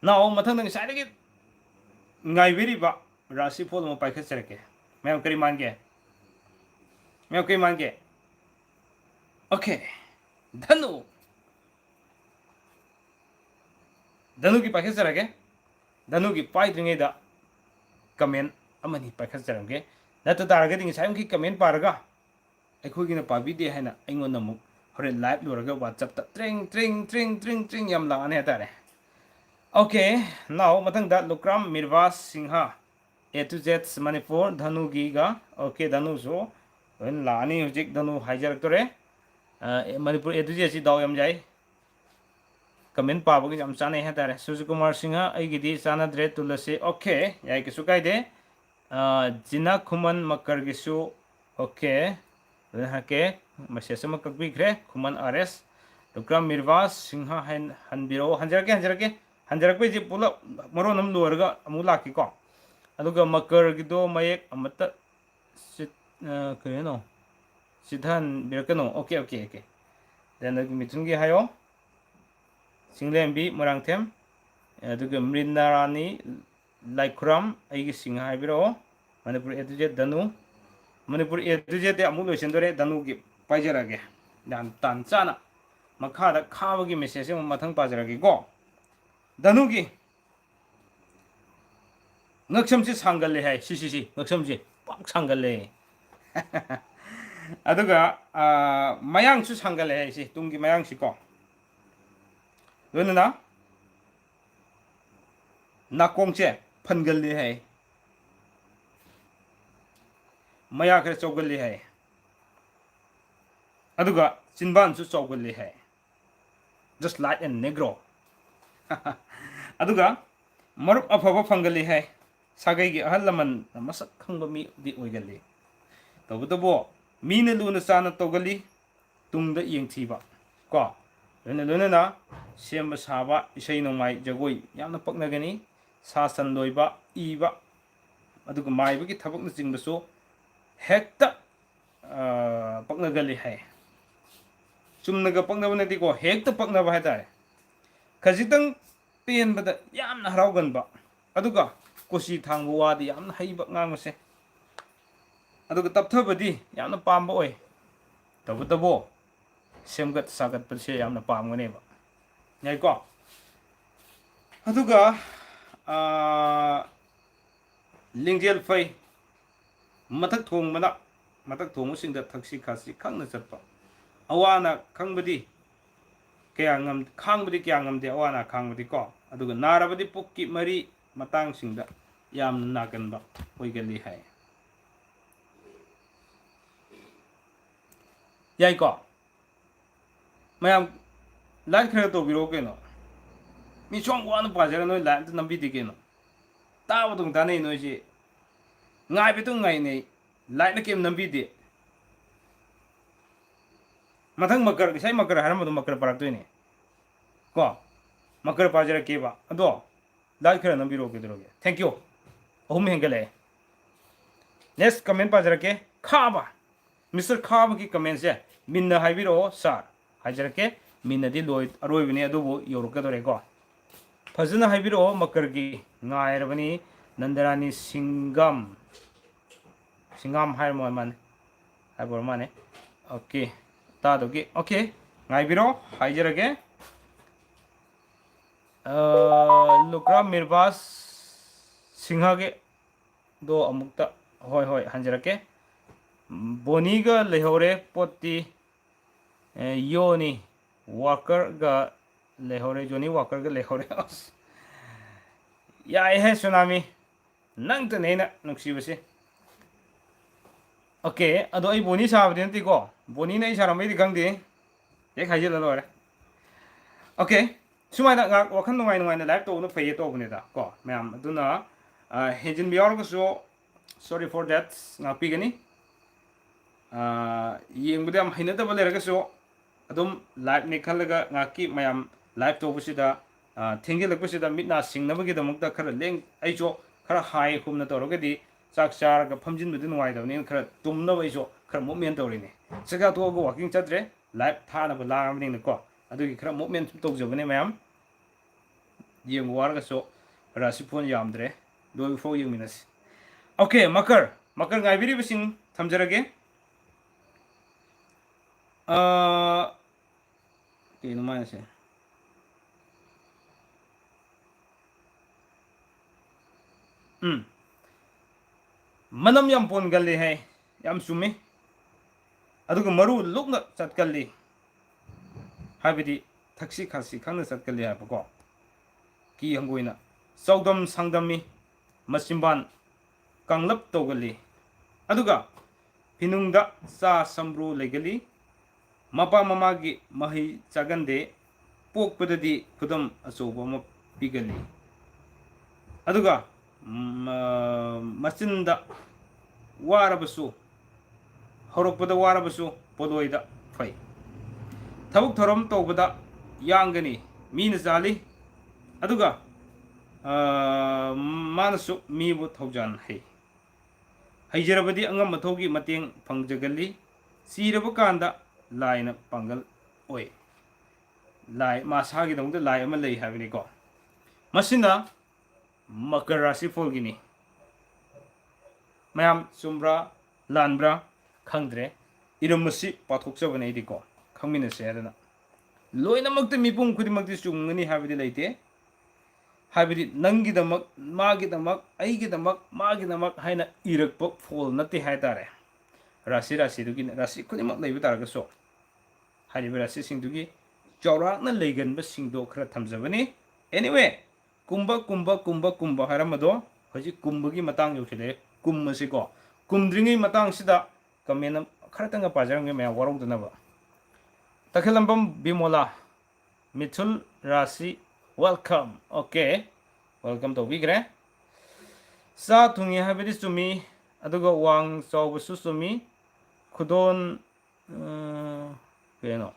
ꯅꯥꯎ ꯃꯊꯪꯗ ꯉꯁꯥꯏꯗꯒꯤ ꯉꯥꯏꯕꯤꯔꯤꯕ ꯔꯥꯁꯤ ꯐꯣꯜ ꯑꯃ ꯄꯥꯏꯈꯠꯆꯔꯛꯀꯦ ꯃꯌꯥꯝ ꯀꯔꯤ ꯃꯥꯟꯒꯦ ꯃꯌꯥꯝ ꯀꯔꯤ ꯃꯥꯟꯒꯦ ओके धनु धनु की पाइखꯠꯆꯔꯒꯦ धनु की पाइद्रिङꯩꯗ कमेन्ट अमनि पाइखꯠꯆरगे नत्र तारगदि ngसाइमखि कमेन्ट पारगा ꯑꯩꯈꯣꯏꯒꯤꯅ ꯄꯥꯕꯤꯗꯦ ꯍꯥꯏꯅ ꯑꯩꯉꯣꯟꯗ ꯑꯃꯨꯛ ꯍꯣꯔꯦꯟ ꯂꯥꯏꯚ ꯂꯣꯏꯔꯒ ꯋꯥꯆꯞꯇ ꯇ꯭ꯔꯤꯡ ꯇ꯭ꯔꯤꯡ ꯇ꯭ꯔꯤꯡ ꯇ꯭ꯔꯤꯡ ꯇ꯭ꯔꯤꯡ ꯌꯥꯝ ꯂꯥꯛꯑꯅꯤ ꯍꯥꯏꯇꯥꯔꯦ ओके नाउ मथंगदा लुक्राम मिरवास Sinha A to Z Manipur धनुगीगा ओके धनुसो लोन लानी हुजिक धनु हाइजरक्तोरे मणिपुर ए टू जेड सी दाव यम जाय कमेंट पाबगे यम चाने है सुजीत कुमार सिंह अगिदी चानद्रे तुलसी ओके याय किसु कायदे जिना खुमन मकर गिसु ओके हके मैसेज अमा ककबिख्रे खुमन आरएस लुक्राम मिरवास सिंह हनबिरो हंजरके हंजरकपे पुल मरोन हम लोरगा अमु लाकिको अदुगा मकर गिदो मयेक अमत Carreno सिधान बिरकनो okay okay okay then मिथुन गी हायो सिंगलेंबी मोरांथेम अदुगा मृनारानी लाइखुराम अइगी सिंह हाइबिरो मणिपुर एदुजे धनु मणिपुर एदुजे ते अमु लोइसनदोरे धनु गी पाइजरगे याम तानचाना मखादा खाबगी मेसेज अमु मथंग पाजरगे को धनु की ngaksamsi sangalle hai si ngaksamsi pak sangalle aduga mayang su sangalle hai si tunggi mayang si ko loina nakongche phangalle hai maya khare chawgalle hai aduga chinban su chawgalle hai just like a negro aduga marup afaba phangalle hai sagai gi ahal laman masak khangba mi di oigali tobutabo मीन लून चाना तौगली तुंगद यंगथीबा को लोना same साबा इसै नोंमाय जगोई यामना पक्नगनी सासन लोइबा इबा अदुग माइबगी थबकना चिंगबसो हेक्ता पक्नगली है चुमनगा पक्नबनदी को हेक्ता पक्नबा हायतारे खजितंग पेनबदा यामना हरावगनबा अदुगा कोसी थांगबा वादी यामना हैबा ngamase अदुग तपथबदी यामना पामबा ओय तबतबो सेमगत सागत पसे यामना पामगनेबा याइको अदुगा लिंगजेल फै मथक थोंगमना मथक थोंगसिंगदा थक्सी खासी खंगना चटपा अवाना खंगबदी कया ngam खांगबदी कया ngamde अवाना खांगबदी को अदुगा नारबदी पुक्की मरी मतांगसिंगदा यामना नागनबा ओइगली हाय याइको मैम लाइट खर तो बिरो केनो मी सोंग वान पाजर नो लाइट नंबी दि केनो ताब तुंग ताने नो जी ngai बितुंग ngai nei लाइट केम नंबी दि मथंग मकर sai मकर हरम दु मकर परक तोइने को मकर पाजर केबा अदो लाइट खर नंबी रो के दरोगे थैंक यू ओम हेंगले नेक्स्ट कमेंट पाजर के खाबा मिस्टर खाब की कमेंट से मिन्ना हाइबिरो सर हाइजरके मिन्नदी लोय अरोइबने अदुबो योरकदोरेको फजना हाइबिरो मकर की ngairabani Nandrani Singham Singham higher मोमान Haber माने ओके तादोगे ओके ngaibiro हाइजरके लुक्रा मिरबास सिंहागे दो अमुक्ता होय होय हंजरके बोनीगा लेहोरे पोती योनी वाकर गा लेहोरे जोनी वाकर गा लेहोरे याय है tsunami nang ta nei na nung si basi okay ado ai boni sa ba den ti ko boni nei sa ram mai di gang di ye khai je la lo re okay sumai na ga wakhan nungai nungai na live to no phei to bune da ko ma'am aduna hejin bi or so sorry for that nga pi gani yeng budam haina da bale ra so adum live ni khalaga nga ki mayam live to busida thengil lak busida mitna sing na bagi da mukta khara leng ai jo khara hai khum na to ro di chak char ga phamjin bu din wai da ni khara tum na bai jo khara movement to ri ni saka to go walking chatre live tha na ba la am ni ko adu ki khara movement to jo bane mayam yeng war ga so rasi phone yam dre do fo yeng minas okay makar ngai biri bising thamjarage kino man se manam yam pon galle hai yam sumi aduga maru lukna chatkalli habidi thaksi khasi khangna chatkalli ha ko ki hangoina saudam sangdami masimban kanglap togali aduga pinungda sa sambru legali mapa mamagi mahi chagande pokpadadi khudam achoba ma pigali aduga machinda warabasu horokpada warabasu podoida fai thabuk thoram tobada yangani mina jali aduga manasu mibu thaujan hai haijarabadi angam mathogi mateng phangjagali siraba kanda laina pangal oi lai masagi dongda lai ama lei habini ko masina makar rasi folgini mayam sumra lanbra khangdre iramasi pathokchabane idi ko khangmina se adana loina makta mipum khudi makti chungani habidi leite habidi nangi damak magi damak aigi damak magi damak haina irakpa fol nati haitare rasi dugi rasi khudi mak leiba targa so hariba rasi singdugi chawrakna leiganba singdo khara thamjabani anyway kumba haramado hoji kumbagi matang yochile kummasi ko kumdringi matang sida kamena kharatanga pajarang me warong danaba takhelambam bimola mithul rasi welcome okay welcome to bigre sa thungi habidi sumi aduga wang chawba su sumi khudon keno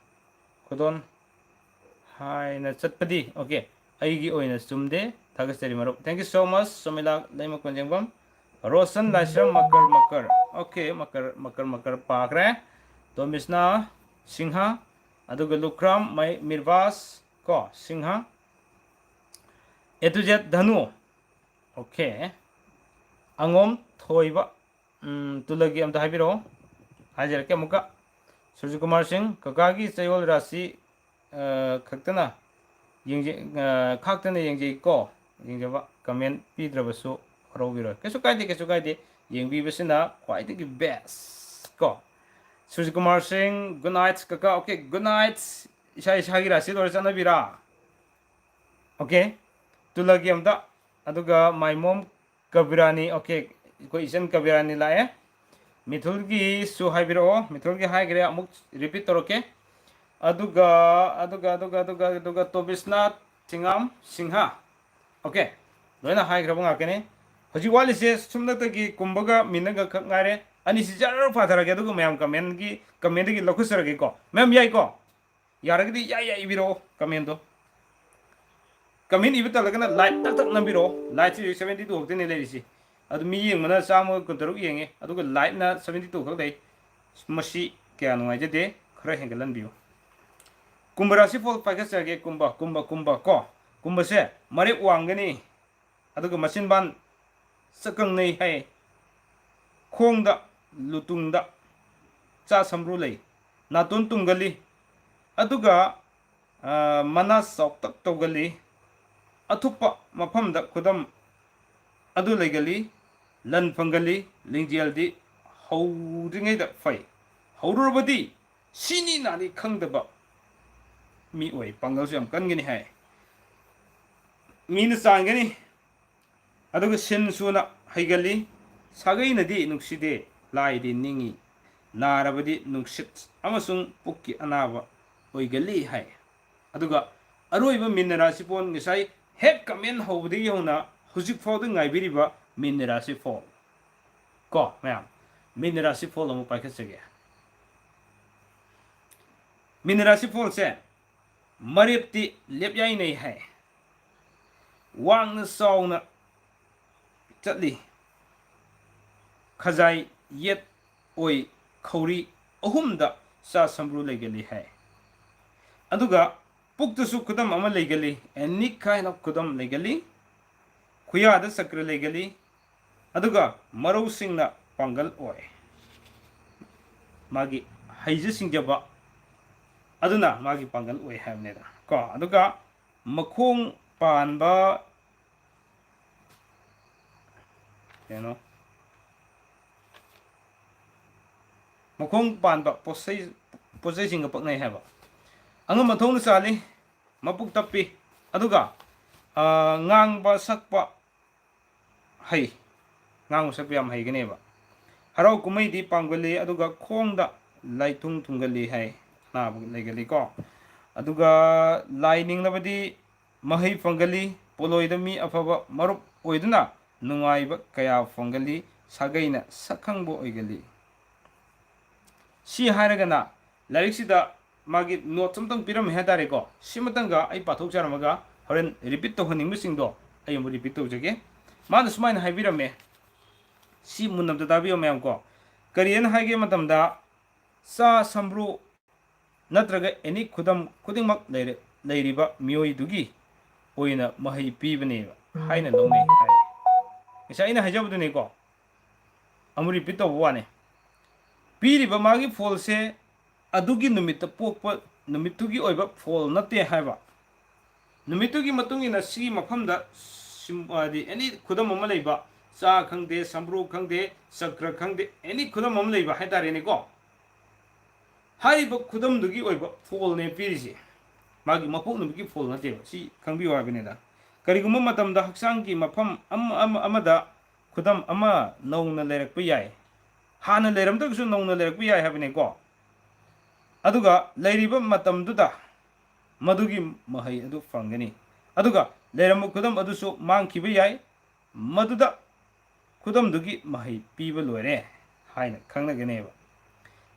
khudon hai na chatpadi okay aigi oina sumde thagastari marup thank you so much somila laima konjengbam rosan lashram makar okay makar pakre tomisna singha aduga lukram mai mirvas ko singha etujat dhanu okay angom thoiba tulagi amta habiro hajar ke muka surju kumar singh kakagi chayol rasi khaktana खाक्तने यंजे को यंजबा comment पीद्रबसु हरोगिरो केसु कायदे यंगबीबसिना क्वाइटगी best को सुजी Kumar Singh good night काका okay good night इसागी राशि दोर चनबिरा okay तुलगी अमदा अदुगा my mom कबिरानी okay कोई इसन कबिरानी लाए मिथुलगी सु हाइबिरो मिथुलगी हाइगरे अमुक repeat तरोके aduga tobisna tingam singha okay loina hai grabang akene hoji wali se sumna ta ki kumbaga minaga ngare ani si jar fathara ge aduga mayam comment gi lokusara ge ko mem yai ko yaragdi yai ibiro comment ibita lagana light tak nambiro light 72 hokte ne lerisi adu mi yeng mana samo kuntaruk yenge aduga light na 72 khak dai masi kya nuai je de khara hengalan biu kumba rasi fol pakasage kumba ko kumba se mari wangani aduga machine ban sakang nei hai khongda lutungda cha samru lei natun tungali aduga mana sok tak togali athupa mafamda khudam adu legali lan fangali lingjeldi hauringai da fai haurubadi sini nani khangdaba mi oi pangal su am kan gini hai min sang gini aduga sin su na ꯍꯩꯒꯜꯂꯤ ꯁꯥꯒꯩꯅꯗꯤ ꯅꯨꯡꯁꯤꯗꯦ ꯂꯥꯏꯗꯤ ꯅꯤꯡꯉꯤ ꯅꯥꯔꯕꯗꯤ ꯅꯨꯡꯁꯤꯠ ꯑꯃꯁꯨꯡ ꯄꯨꯛꯀꯤ ꯑꯅꯥꯕ ꯑꯣꯏꯒꯜꯂꯤ ꯍꯥꯏ ꯑꯗꯨꯒ ꯑꯔꯣꯏꯕ ꯃꯤꯟꯅꯔꯥꯁꯤꯐꯣꯜ ꯉꯁꯥꯏ ꯍꯦꯛ ꯀꯃꯦꯟ ꯍꯧꯕꯗꯒꯤ ꯍꯧꯅ ꯍꯧꯖꯤꯛ ꯐꯥꯎꯗ ꯉꯥꯏꯕꯤꯔꯤꯕ ꯃꯤꯟꯅꯔꯥꯁꯤꯐꯣꯜ ꯀꯣ ꯃꯌꯥꯝ ꯃꯤꯟꯅꯔꯥꯁꯤꯐꯣꯜ ꯑꯃꯨꯛ ꯄꯥꯏꯈꯠꯆꯒꯦ ꯃꯤꯟꯅꯔꯥꯁꯤꯐꯣꯜꯁꯦ ꯃꯔꯦꯞꯇꯤ ꯂꯦꯞꯌꯥꯏꯅꯩ ꯍꯥꯏ ꯋꯥꯡꯅ ꯆꯥꯎꯅ ꯆꯠꯂꯤ ꯈꯖꯥꯏ ꯌꯦꯠ ꯑꯣꯏ ꯈꯧꯔꯤ ꯑꯍꯨꯝꯗ ꯆꯥ ꯁꯝꯕ꯭ꯔꯨ ꯂꯩꯒꯜꯂꯤ ꯍꯥꯏ ꯑꯗꯨꯒ ꯄꯨꯛꯇꯁꯨ ꯈꯨꯗꯝ ꯑꯃ ꯂꯩꯒꯜꯂꯤ ꯑꯦꯅꯤꯛ ꯍꯥꯏꯅ ꯈꯨꯗꯝ ꯂꯩꯒꯜꯂꯤ ꯈꯨꯌꯥꯗ ꯆꯀ꯭ꯔ ꯂꯩꯒꯜꯂꯤ ꯑꯗꯨꯒ ꯃꯔꯧꯁꯤꯡꯅ ꯄꯥꯡꯒꯜ ꯑꯣꯏ ꯃꯥꯒꯤ ꯍꯩꯖ ꯁꯤꯡꯖꯕ ꯑꯗꯨꯅ ꯃꯥꯒꯤ ꯄꯥꯡꯒꯜ ꯑꯣꯏ ꯍꯥꯏꯕꯅꯤꯗ ꯀꯣ ꯑꯗꯨꯒ ꯃꯈꯣꯡ ꯄꯥꯟꯕ ꯀꯩꯅꯣ ꯃꯈꯣꯡ ꯄꯥꯟꯕ ꯄꯣꯠꯆꯩꯁꯤꯡꯒ ꯄꯛꯅꯩ ꯍꯥꯏꯕ ꯑꯉꯝ ꯑꯊꯧꯅ ꯆꯥꯜꯂꯤ ꯃꯄꯨꯛ ꯇꯞꯄꯤ ꯑꯗꯨꯒ ꯉꯥꯡꯕ ꯁꯛꯄ ꯍꯩ ꯉꯥꯡꯕ ꯁꯛꯄ ꯌꯥꯝ ꯍꯩꯒꯅꯦꯕ ꯍꯔꯥꯎ ꯀꯨꯝꯍꯩꯗꯤ ꯄꯥꯝꯒꯜꯂꯤ ꯑꯗꯨꯒ ꯈꯣꯡꯗ ꯂꯥꯏꯊꯨꯡ ꯊꯨꯡꯒꯜꯂꯤ ꯍꯥꯏ ꯑꯅꯥꯕ ꯂꯩꯒꯜꯂꯤꯀꯣ ꯑꯗꯨꯒ ꯂꯥꯏ ꯅꯤꯡꯂꯕꯗꯤ ꯃꯍꯩ ꯐꯪꯒꯜꯂꯤ ꯄꯣꯂꯣꯏꯗ ꯃꯤ ꯑꯐꯕ ꯃꯔꯨꯞ ꯑꯣꯏꯗꯨꯅ ꯅꯨꯡꯉꯥꯏꯕ ꯀꯌꯥ ꯐꯪꯒꯜꯂꯤ ꯁꯥꯒꯩꯅ ꯁꯛꯈꯪꯕ ꯑꯣꯏꯒꯜꯂꯤ ꯁꯤ ꯍꯥꯏꯔꯒꯅ ꯂꯥꯏꯔꯤꯛꯁꯤꯗ ꯃꯥꯒꯤ ꯅꯣꯠꯁ ꯑꯃꯇꯪ ꯄꯤꯔꯝꯃꯦ ꯍꯥꯏꯇꯥꯔꯦꯀꯣ ꯁꯤꯃꯇꯪꯒ ꯑꯩ ꯄꯥꯊꯣꯛꯆꯔꯝꯃꯒ ꯍꯣꯔꯦꯟ ꯔꯤꯄꯤꯠ ꯇꯧꯍꯟꯅꯤꯡꯕꯁꯤꯡꯗꯣ ꯑꯩ ꯑꯃꯨꯛ ꯔꯤꯄꯤꯠ ꯇꯧꯖꯒꯦ ꯃꯥꯅ ꯁꯨꯃꯥꯏꯅ ꯍꯥꯏꯕꯤꯔꯝꯃꯦ ꯁꯤ ꯃꯨꯟꯅ ꯇꯥꯕꯤꯌꯣ ꯃꯌꯥꯝ ꯀꯣ ꯀꯔꯤꯅ ꯍꯥꯏꯒꯦ ꯃꯇꯝꯗ ꯆꯥ ꯁꯝꯕ꯭ꯔꯨ ꯅꯠꯇ꯭ꯔꯒ ꯑꯦꯅꯤ ꯈꯨꯗꯝ ꯈꯨꯗꯤꯡꯃꯛ ꯂꯩꯔꯤꯕ ꯃꯤꯑꯣꯏꯗꯨꯒꯤ ꯑꯣꯏꯅ ꯃꯍꯩ ꯄꯤꯕꯅꯦꯕ ꯍꯥꯏꯅ ꯂꯧꯅꯩ ꯍꯥꯏ ꯉꯁꯥꯏ ꯑꯩꯅ ꯍꯥꯏꯖꯕꯗꯨꯅꯤꯀꯣ ꯑꯃꯨꯛ ꯔꯤꯄꯤꯠ ꯇꯧꯕ ꯋꯥꯅꯤ ꯄꯤꯔꯤꯕ ꯃꯥꯒꯤ ꯐꯣꯜꯁꯦ ꯑꯗꯨꯒꯤ ꯅꯨꯃꯤꯠꯇ ꯄꯣꯛꯄ ꯅꯨꯃꯤꯠꯇꯨꯒꯤ ꯑꯣꯏꯕ ꯐꯣꯜ ꯅꯠꯇꯦ ꯍꯥꯏꯕ ꯅꯨꯃꯤꯠꯇꯨꯒꯤ ꯃꯇꯨꯡ ꯏꯟꯅ ꯁꯤꯒꯤ ꯃꯐꯝꯗ ꯍꯥꯏꯗꯤ ꯑꯦꯅꯤ ꯈꯨꯗꯝ ꯑꯃ ꯂꯩꯕ ꯆꯥ ꯈꯪꯗꯦ ꯁꯝꯕ꯭ꯔꯨ ꯈꯪꯗꯦ ꯆꯀ꯭ꯔ ꯈꯪꯗꯦ ꯑꯦꯅꯤ ꯈꯨꯗꯝ ꯑꯃ ꯂꯩꯕ ꯍꯥꯏꯇꯥꯔꯦꯅꯦꯀꯣ ꯍꯥꯏꯔꯤꯕ ꯈꯨꯗꯝꯗꯨꯒꯤ ꯑꯣꯏꯕ ꯐꯣꯜꯅꯦ ꯄꯤꯔꯤꯁꯦ ꯃꯥꯒꯤ ꯃꯄꯣꯛ ꯅꯨꯃꯤꯠꯀꯤ ꯐꯣꯜ ꯅꯠꯇꯦꯕ ꯁꯤ ꯈꯪꯕꯤꯌꯨ ꯍꯥꯏꯕꯅꯤꯗ ꯀꯔꯤꯒꯨꯝꯕ ꯃꯇꯝꯗ ꯍꯛꯆꯥꯡꯒꯤ ꯃꯐꯝ ꯑꯃꯗ ꯈꯨꯗꯝ ꯑꯃ ꯅꯧꯅ ꯂꯩꯔꯛꯄ ꯌꯥꯏ ꯍꯥꯟꯅ ꯂꯩꯔꯝꯗ꯭ꯔꯒꯁꯨ ꯅꯧꯅ ꯂꯩꯔꯛꯄ ꯌꯥꯏ ꯍꯥꯏꯕꯅꯤꯀꯣ ꯑꯗꯨꯒ ꯂꯩꯔꯤꯕ ꯃꯇꯝꯗꯨꯗ ꯃꯗꯨꯒꯤ ꯃꯍꯩ ꯑꯗꯨ ꯐꯪꯒꯅꯤ ꯑꯗꯨꯒ ꯂꯩꯔꯝꯕ ꯈꯨꯗꯝ ꯑꯗꯨꯁꯨ ꯃꯥꯡꯈꯤꯕ ꯌꯥꯏ ꯃꯗꯨꯗ ꯈꯨꯗꯝꯗꯨꯒꯤ ꯃꯍꯩ ꯄꯤꯕ ꯂꯣꯏꯔꯦ ꯍꯥꯏꯅ ꯈꯪꯅꯒꯅꯦꯕ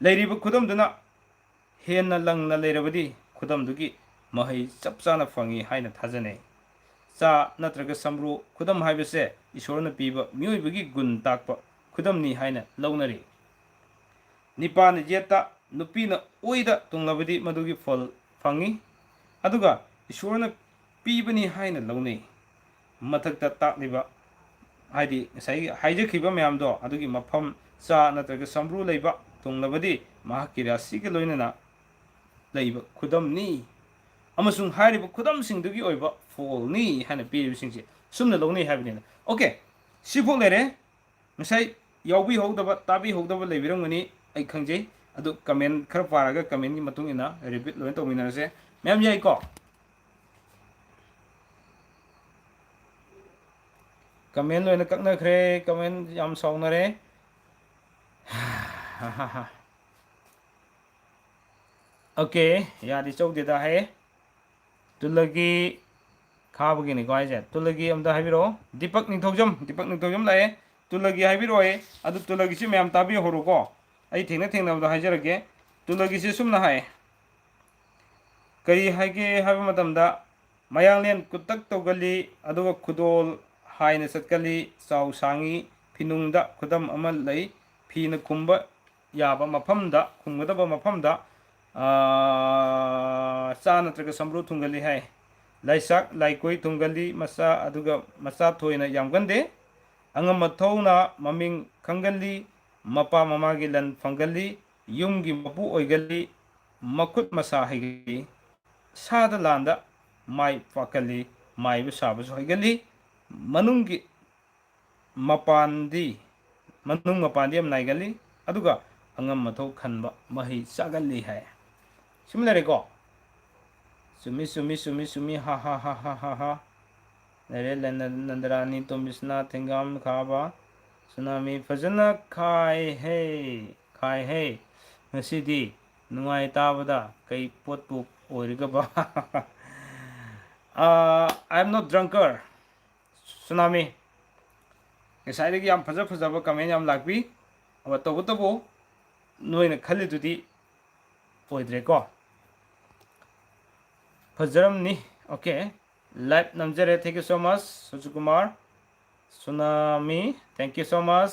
ꯂꯩꯔꯤꯕ ꯈꯨꯗꯝꯗꯨꯅ ꯍꯦꯟꯅ ꯂꯪꯅ ꯂꯩꯔꯕꯗꯤ ꯈꯨꯗꯝꯗꯨꯒꯤ ꯃꯍꯩ ꯆꯞ ꯆꯥꯅ ꯐꯪꯏ ꯍꯥꯏꯅ ꯊꯥꯖꯅꯩ ꯆꯥ ꯅꯠꯇ꯭ꯔꯒ ꯁꯝꯕ꯭ꯔꯨ ꯈꯨꯗꯝ ꯍꯥꯏꯕꯁꯦ ꯏꯁꯣꯔꯅ ꯄꯤꯕ ꯃꯤꯑꯣꯏꯕꯒꯤ ꯒꯨꯟ ꯇꯥꯛꯄ ꯈꯨꯗꯝꯅꯤ ꯍꯥꯏꯅ ꯂꯧꯅꯔꯤ ꯅꯤꯄꯥꯅ ꯌꯦꯠꯇ ꯅꯨꯄꯤꯅ ꯑꯣꯏꯗ ꯇꯣꯡꯂꯕꯗꯤ ꯃꯗꯨꯒꯤ ꯐꯣꯜ ꯐꯪꯏ ꯑꯗꯨꯒ ꯏꯁꯣꯔꯅ ꯄꯤꯕꯅꯤ ꯍꯥꯏꯅ ꯂꯧꯅꯩ ꯃꯊꯛꯇ ꯇꯥꯛꯂꯤꯕ ꯍꯥꯏꯗꯤ ꯉꯁꯥꯏꯒꯤ ꯍꯥꯏꯖꯈꯤꯕ ꯃꯌꯥꯝꯗꯣ ꯑꯗꯨꯒꯤ ꯃꯐꯝ ꯆꯥ ꯅꯠꯇ꯭ꯔꯒ ꯁꯝꯕ꯭ꯔꯨ ꯂꯩꯕ ꯇꯣꯡꯂꯕꯗꯤ ꯃꯍꯥꯛꯀꯤ ꯔꯥꯁꯤꯒ ꯂꯣꯏꯅꯅ ꯂꯩꯕ ꯈꯨꯗꯝꯅꯤ ꯑꯃꯁꯨꯡ ꯍꯥꯏꯔꯤꯕ ꯈꯨꯗꯝꯁꯤꯡꯗꯨꯒꯤ ꯑꯣꯏꯕ ꯐꯣꯜꯅꯤ ꯍꯥꯏꯅ ꯄꯤꯔꯤꯕꯁꯤꯡꯁꯦ ꯁꯨꯝꯅ ꯂꯧꯅꯩ ꯍꯥꯏꯕꯅꯤꯅ ꯑꯣꯀꯦ ꯁꯤꯐꯥꯎ ꯂꯩꯔꯦ ꯉꯁꯥꯏ ꯌꯥꯎꯕꯤꯍꯧꯗꯕ ꯇꯥꯕꯤꯍꯧꯗꯕ ꯂꯩꯕꯤꯔꯝꯒꯅꯤ ꯑꯩ ꯈꯪꯖꯩ ꯑꯗꯨ ꯀꯃꯦꯟ ꯈꯔ ꯄꯥꯔꯒ ꯀꯃꯦꯟꯒꯤ ꯃꯇꯨꯡ ꯏꯟꯅ ꯔꯤꯄꯤꯠ ꯂꯣꯏꯅ ꯇꯧꯃꯤꯟꯅꯔꯁꯦ ꯃꯌꯥꯝ ꯌꯥꯏꯀꯣ ꯀꯃꯦꯟ ꯂꯣꯏꯅ ꯀꯛꯅꯈ꯭ꯔꯦ ꯀꯃꯦꯟ ꯌꯥꯝ ꯁꯥꯎꯅꯔꯦ ꯑꯣꯀꯦ ꯌꯥꯗꯤ ꯆꯧꯗꯦꯗ ꯍꯥꯏꯌꯦ ꯇꯨꯜꯂꯒꯤ ꯈꯥꯕꯒꯤꯅꯤꯀꯣ ꯍꯥꯏꯁꯦ ꯇꯨꯜꯂꯒꯤ ꯑꯝꯇ ꯍꯥꯏꯕꯤꯔꯛꯑꯣ ꯗꯤꯄꯛ ꯅꯤꯡꯊꯧꯖꯝ ꯂꯥꯛꯑꯦ ꯇꯨꯜꯂꯒꯤ ꯍꯥꯏꯕꯤꯔꯛꯑꯣ ꯑꯗꯨ ꯇꯨꯜꯂꯒꯤꯁꯤ ꯃꯌꯥꯝ ꯇꯥꯕꯤꯍꯧꯔꯣꯀꯣ ꯑꯩ ꯊꯦꯡꯅꯕꯗꯣ ꯍꯥꯏꯖꯔꯛꯀꯦ ꯇꯨꯜꯂꯒꯤꯁꯤ ꯁꯨꯝꯅ ꯍꯥꯏ ꯀꯔꯤ ꯍꯥꯏꯒꯦ ꯍꯥꯏꯕ ꯃꯇꯝꯗ ꯃꯌꯥꯡꯂꯦꯟ ꯀꯨꯠꯇꯛ ꯇꯧꯒꯜꯂꯤ ꯑꯗꯨꯒ ꯈꯨꯗꯣꯜ ꯍꯥꯏꯅ ꯆꯠꯀꯜꯂꯤ ꯆꯥꯎ ꯁꯥꯡꯉꯤ ꯐꯤꯅꯨꯡꯗ ꯈꯨꯗꯝ ꯑꯃ ꯂꯩ ꯐꯤꯅ ꯈꯨꯝꯕ ꯌꯥꯕ ꯃꯐꯝꯗ ꯈꯨꯝꯒꯗꯕ ꯃꯐꯝꯗ ꯆꯥ ꯅꯠꯇ꯭ꯔꯒ ꯁꯝꯕ꯭ꯔꯨ ꯊꯨꯡꯒꯜꯂꯤ ꯍꯥꯏ ꯂꯩꯁꯥꯛ ꯂꯥꯏꯀꯣꯏ ꯊꯨꯡꯒꯜꯂꯤ ꯃꯆꯥ ꯑꯗꯨꯒ ꯃꯆꯥ ꯊꯣꯏꯅ ꯌꯥꯝꯒꯟꯗꯦ ꯑꯉꯝ ꯑꯊꯧꯅ ꯃꯃꯤꯡ ꯈꯪꯒꯜꯂꯤ ꯃꯄꯥ ꯃꯃꯥꯒꯤ ꯂꯟ ꯐꯪꯒꯜꯂꯤ ꯌꯨꯝꯒꯤ ꯃꯄꯨ ꯑꯣꯏꯒꯜꯂꯤ ꯃꯈꯨꯠ ꯃꯁꯥ ꯍꯩꯒꯜꯂꯤ ꯁꯥꯗ ꯂꯥꯟꯗ ꯃꯥꯏ ꯄꯥꯛꯀꯜꯂꯤ ꯃꯥꯏꯕ ꯁꯥꯕꯁꯨ ꯍꯩꯒꯜꯂꯤ ꯃꯅꯨꯡꯒꯤ ꯃꯄꯥꯟꯗꯤ ꯃꯄꯥꯟꯗꯤ ꯌꯥꯝ ꯅꯥꯏꯒꯜꯂꯤ ꯑꯗꯨꯒ ꯑꯉꯝ ꯃꯊꯧ ꯈꯟꯕ ꯃꯍꯩ ꯆꯥꯒꯜꯂꯤ ꯍꯥꯏ ꯁꯤꯃ ꯂꯩꯔꯦꯀꯣ ꯆꯨꯝꯃꯤ ꯍꯥ ꯂꯩꯔꯦ ꯅꯟꯗꯔꯥꯅꯤ ꯇꯣꯝꯕꯤꯁꯅꯥ ꯊꯦꯡꯒꯥꯝ ꯈꯥꯕ Tsunami fazana khai hey ngasidi nungai tabada kai potpu oirigaba. I'm not drunker. Tsunami. Ngasai yam fazaba comment yam lakbi. Aba tabo noina khalidudi oidre ko. Fajaramni. Okay. Live namjare. Thank you so much, Sujukumar. Tsunami. Thank you so much.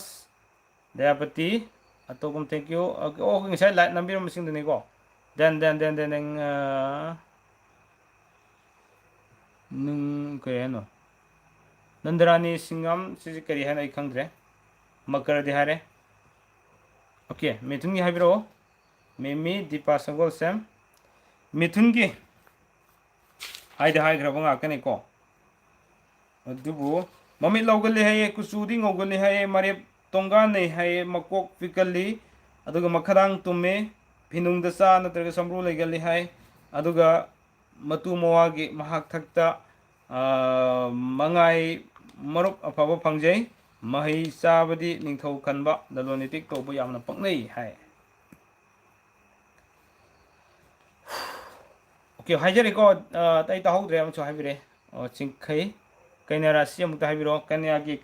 Dayapati. Atogum, thank you. Okay. Oh, ngasay live nambiram masing duni ko. Then nung kaya no. Nandarani Singam sisi kari hai na ikhangdre. Makara dihare. Okay. Mithungi habiro. Mimi Dipa Sangol Sam. Mithungi. Hai grabang akane ko. Adubu. Mami laugali hai kusudi ngogali hai marip tonga nei hai makok fikali. Aduga makharang tumme. Pinung dasa natraga samru legali hai. Aduga matu mawagi mahak thakta mangai marup afaba pangjai. Mahi sabadi ningthau kanba dalonitik tobu yamna paknei hai. Okay, hajari ko tai tahodre am chu habire. Chingkhai Kanya Rasi amuk habiro Kanyagi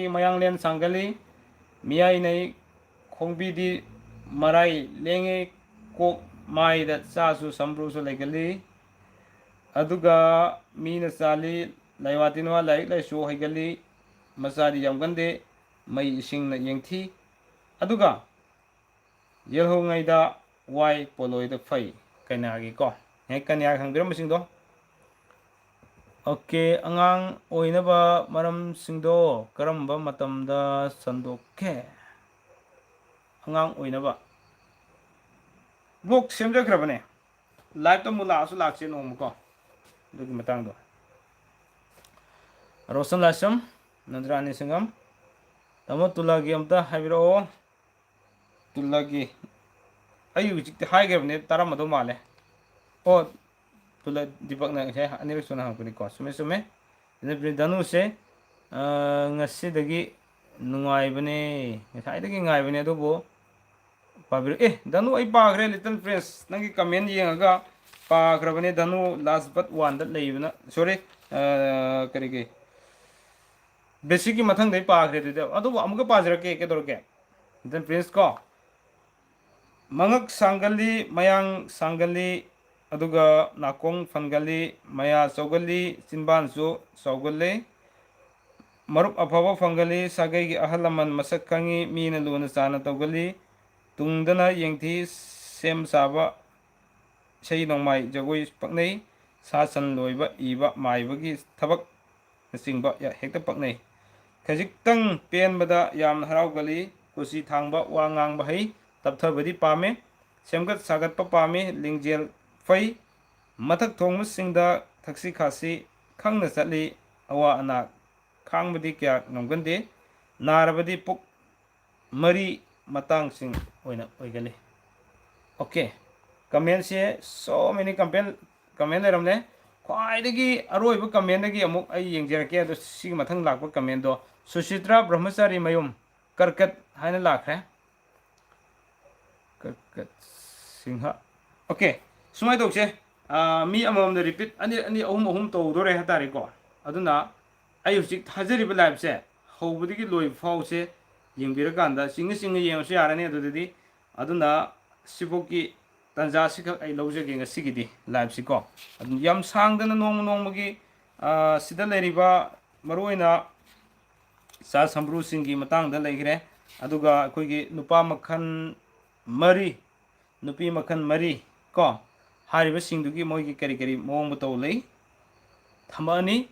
mayanglen sangali miyai nei khongbidi marai lenge kok mai da sasu sambru su legali aduga mina sali laiwatinwa laik lai su haigali masadi yamgande mai ising na yengthi aduga yelho ngai da wai poloi da phai Kanyagi ko he Kanya khangbiram masing do. Okay, angang oinaba maram singdo karamba matamda sandoke. Angang oinaba. Blog semja krabane. Live to mula asu lakse no muko. Dugi matang do. Rosan lasam nandrani singam. Tamo tulagi amta habiro tulagi. Ayu jikte hai grabane taramado male. Oh Tula Dipak na saya anirek suna hangkuni ko. Sume. Danu se ngasi dagi nungai bane. Ngasai dagi ngai bane adubo pabir Danu ay pagre Little Prince nangi comment yengaga pagra bane Danu last but one that leibna. Sorry karige. Basic ki mathang dai pagre de adubo amuga pajra ke dorke. Little Prince ko mangak sangali mayang sangali aduga nakong fangali maya sogali sinbansu sogali marup afaba fangali sagai gi ahalaman masak kangi mina luna sana togali tungdana yengthi sem saba sei nongmai jagoi paknei sasan loiba iba maibagi thabak nasingba ya hekta paknei khajiktang penbada yam haraugali kusi thangba wa ngangba hai tapthabadi pame semgat sagat pa pame lingjel Fai matak thong singda taksi khasi khangna satli awa ana khangbadi kya ngamgande narabadi puk mari matang sing oina oigani. Okay, comment se so many comment leramne khwaidagi aroiba comment dagi amuk ai yengjerake ado sig mathang lakpa comment do Sushitra Brahmachari mayum karkat haina lakre karkat singha. Okay, sumai tokse mi amam da repeat ani ahum to dore hatari ko aduna ayu sik hajari live se hobudi ki loi fau se yengbira kanda singi yeng se yarani adudi aduna siboki tanja sik ai loje ge ngasigidi live si ko adun yam sangdana nong magi sida leriba maroina sa sambru singi matang da leigre aduga koigi nupa makhan mari nupi makhan mari ko hariba singdugi moigi kari mong bato lei thamani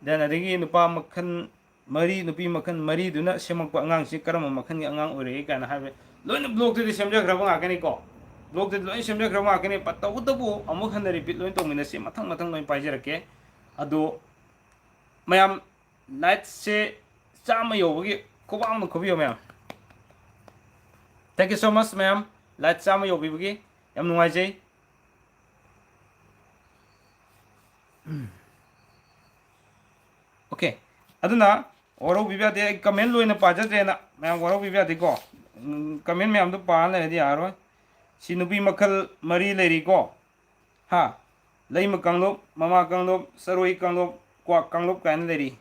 dan adagi nupa makhan mari nupi makhan mari duna semakpa angang si karama makhan gi angang ore kana habe loina blog de semja graba ngakani ko blog de loina semja graba ngakani patawu tabu amuk han repeat loina tongmina si mathang loina paijirake ado mayam light se chama yobagi kobam no kobiyo mayam. Thank you so much ma'am. Light chama yobigi yam nungai jai. Okay, aduna Oro bibia de comment loina pajatena mayam oro bibia de ko comment mayam do pa le di aro sinupi makal mari leri ko ha leima kanglop mama kanglop saroi kanglop kwa kanglop kan leri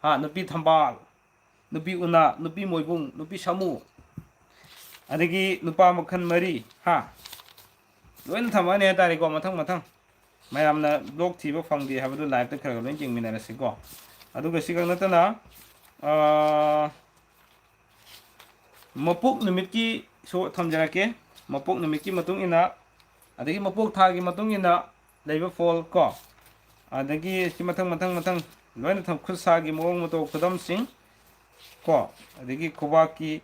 ha nupi thambal nupi una nupi moibung nupi samu adagi nupa makhan mari ha loina thamane ha tari ko mathang mathang mayam na blog thiba phangdi habadu live ta khara loin jingmina rasi ko aduga sikang natana mapuk numit ki so thamjarake mapuk numit ki matung ina adagi mapuk tha gi matung ina leiba fall ko adagi si mathang mathang mathang loina tham khusa gi mong moto khudam sing ko adagi khoba ki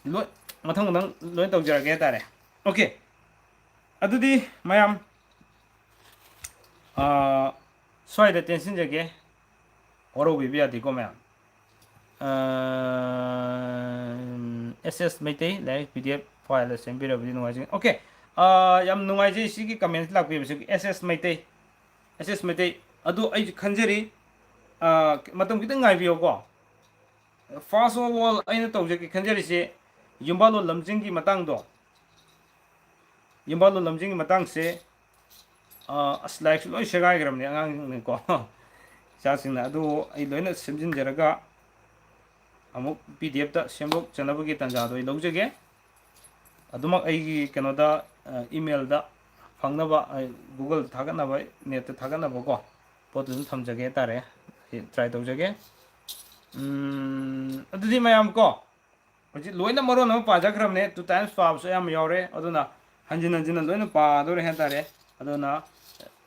lo mathang mathang loin tawjarake tare okay adudi mayam soida tension jage oro bibia di ko mayam SS Meitei like PDF file sembira bidi nungai okay yam nungai ji sigi comment lak bi bisi SS Meitei adu ai khanjeri matam kitang ngai biyo ko first of all aina tawje ki khanjeri se yumbalo lamjing gi matang do yumbalo lamjing gi matang se slide loi shagai gram ne angang ko cha sing na adu ai loina semjin jaraga amuk PDF ta sembok chanabagi tanja do lojage adumak ai kenoda email da phangnaba Google thaganaba net thaganaba ko potu thamjage tare try tawjage adudi mayam ko hoji loina maro na pa jagram ne 2 times 5 so yam yore aduna hanjin hanjin loina pa do re tare aduna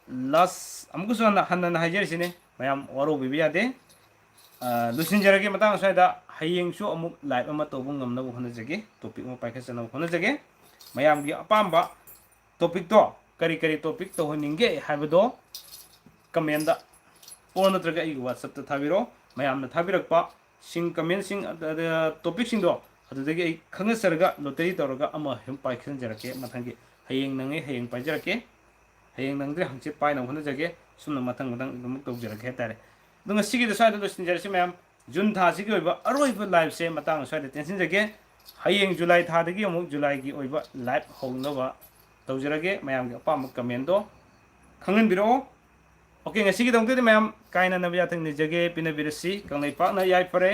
last amku so na hanan hajer sine mayam waro bibia de lusin jarage matang saida hayeng su amuk live ama tobung ngamna bu khona jage topic ma paikha chana khona jage mayam gi apamba topic to kari kari topic to honinge habdo comment da or natraga I WhatsApp ta thabiro mayam na thabirakpa sing comment sing topic sing do adudagi I khangasarga lottery toroga ama hem paikhan jarake mathangi hayeng nange hayeng pajarake hayeng nangdre hangche pai na khona jage sumna mathang mathang dumuk tok jarake tare dunga sigi da saida do sinjarasi mayam June tha sigi oiba aroiba live se matang saida tension jage hayeng July tha dagi amuk July gi oiba live hongnaba tawjarage mayam gi apam comment do khangan biro okay ngasi gi dongte mayam kaina nabya thang ni jage pinabirasi kanglai pa na yai pare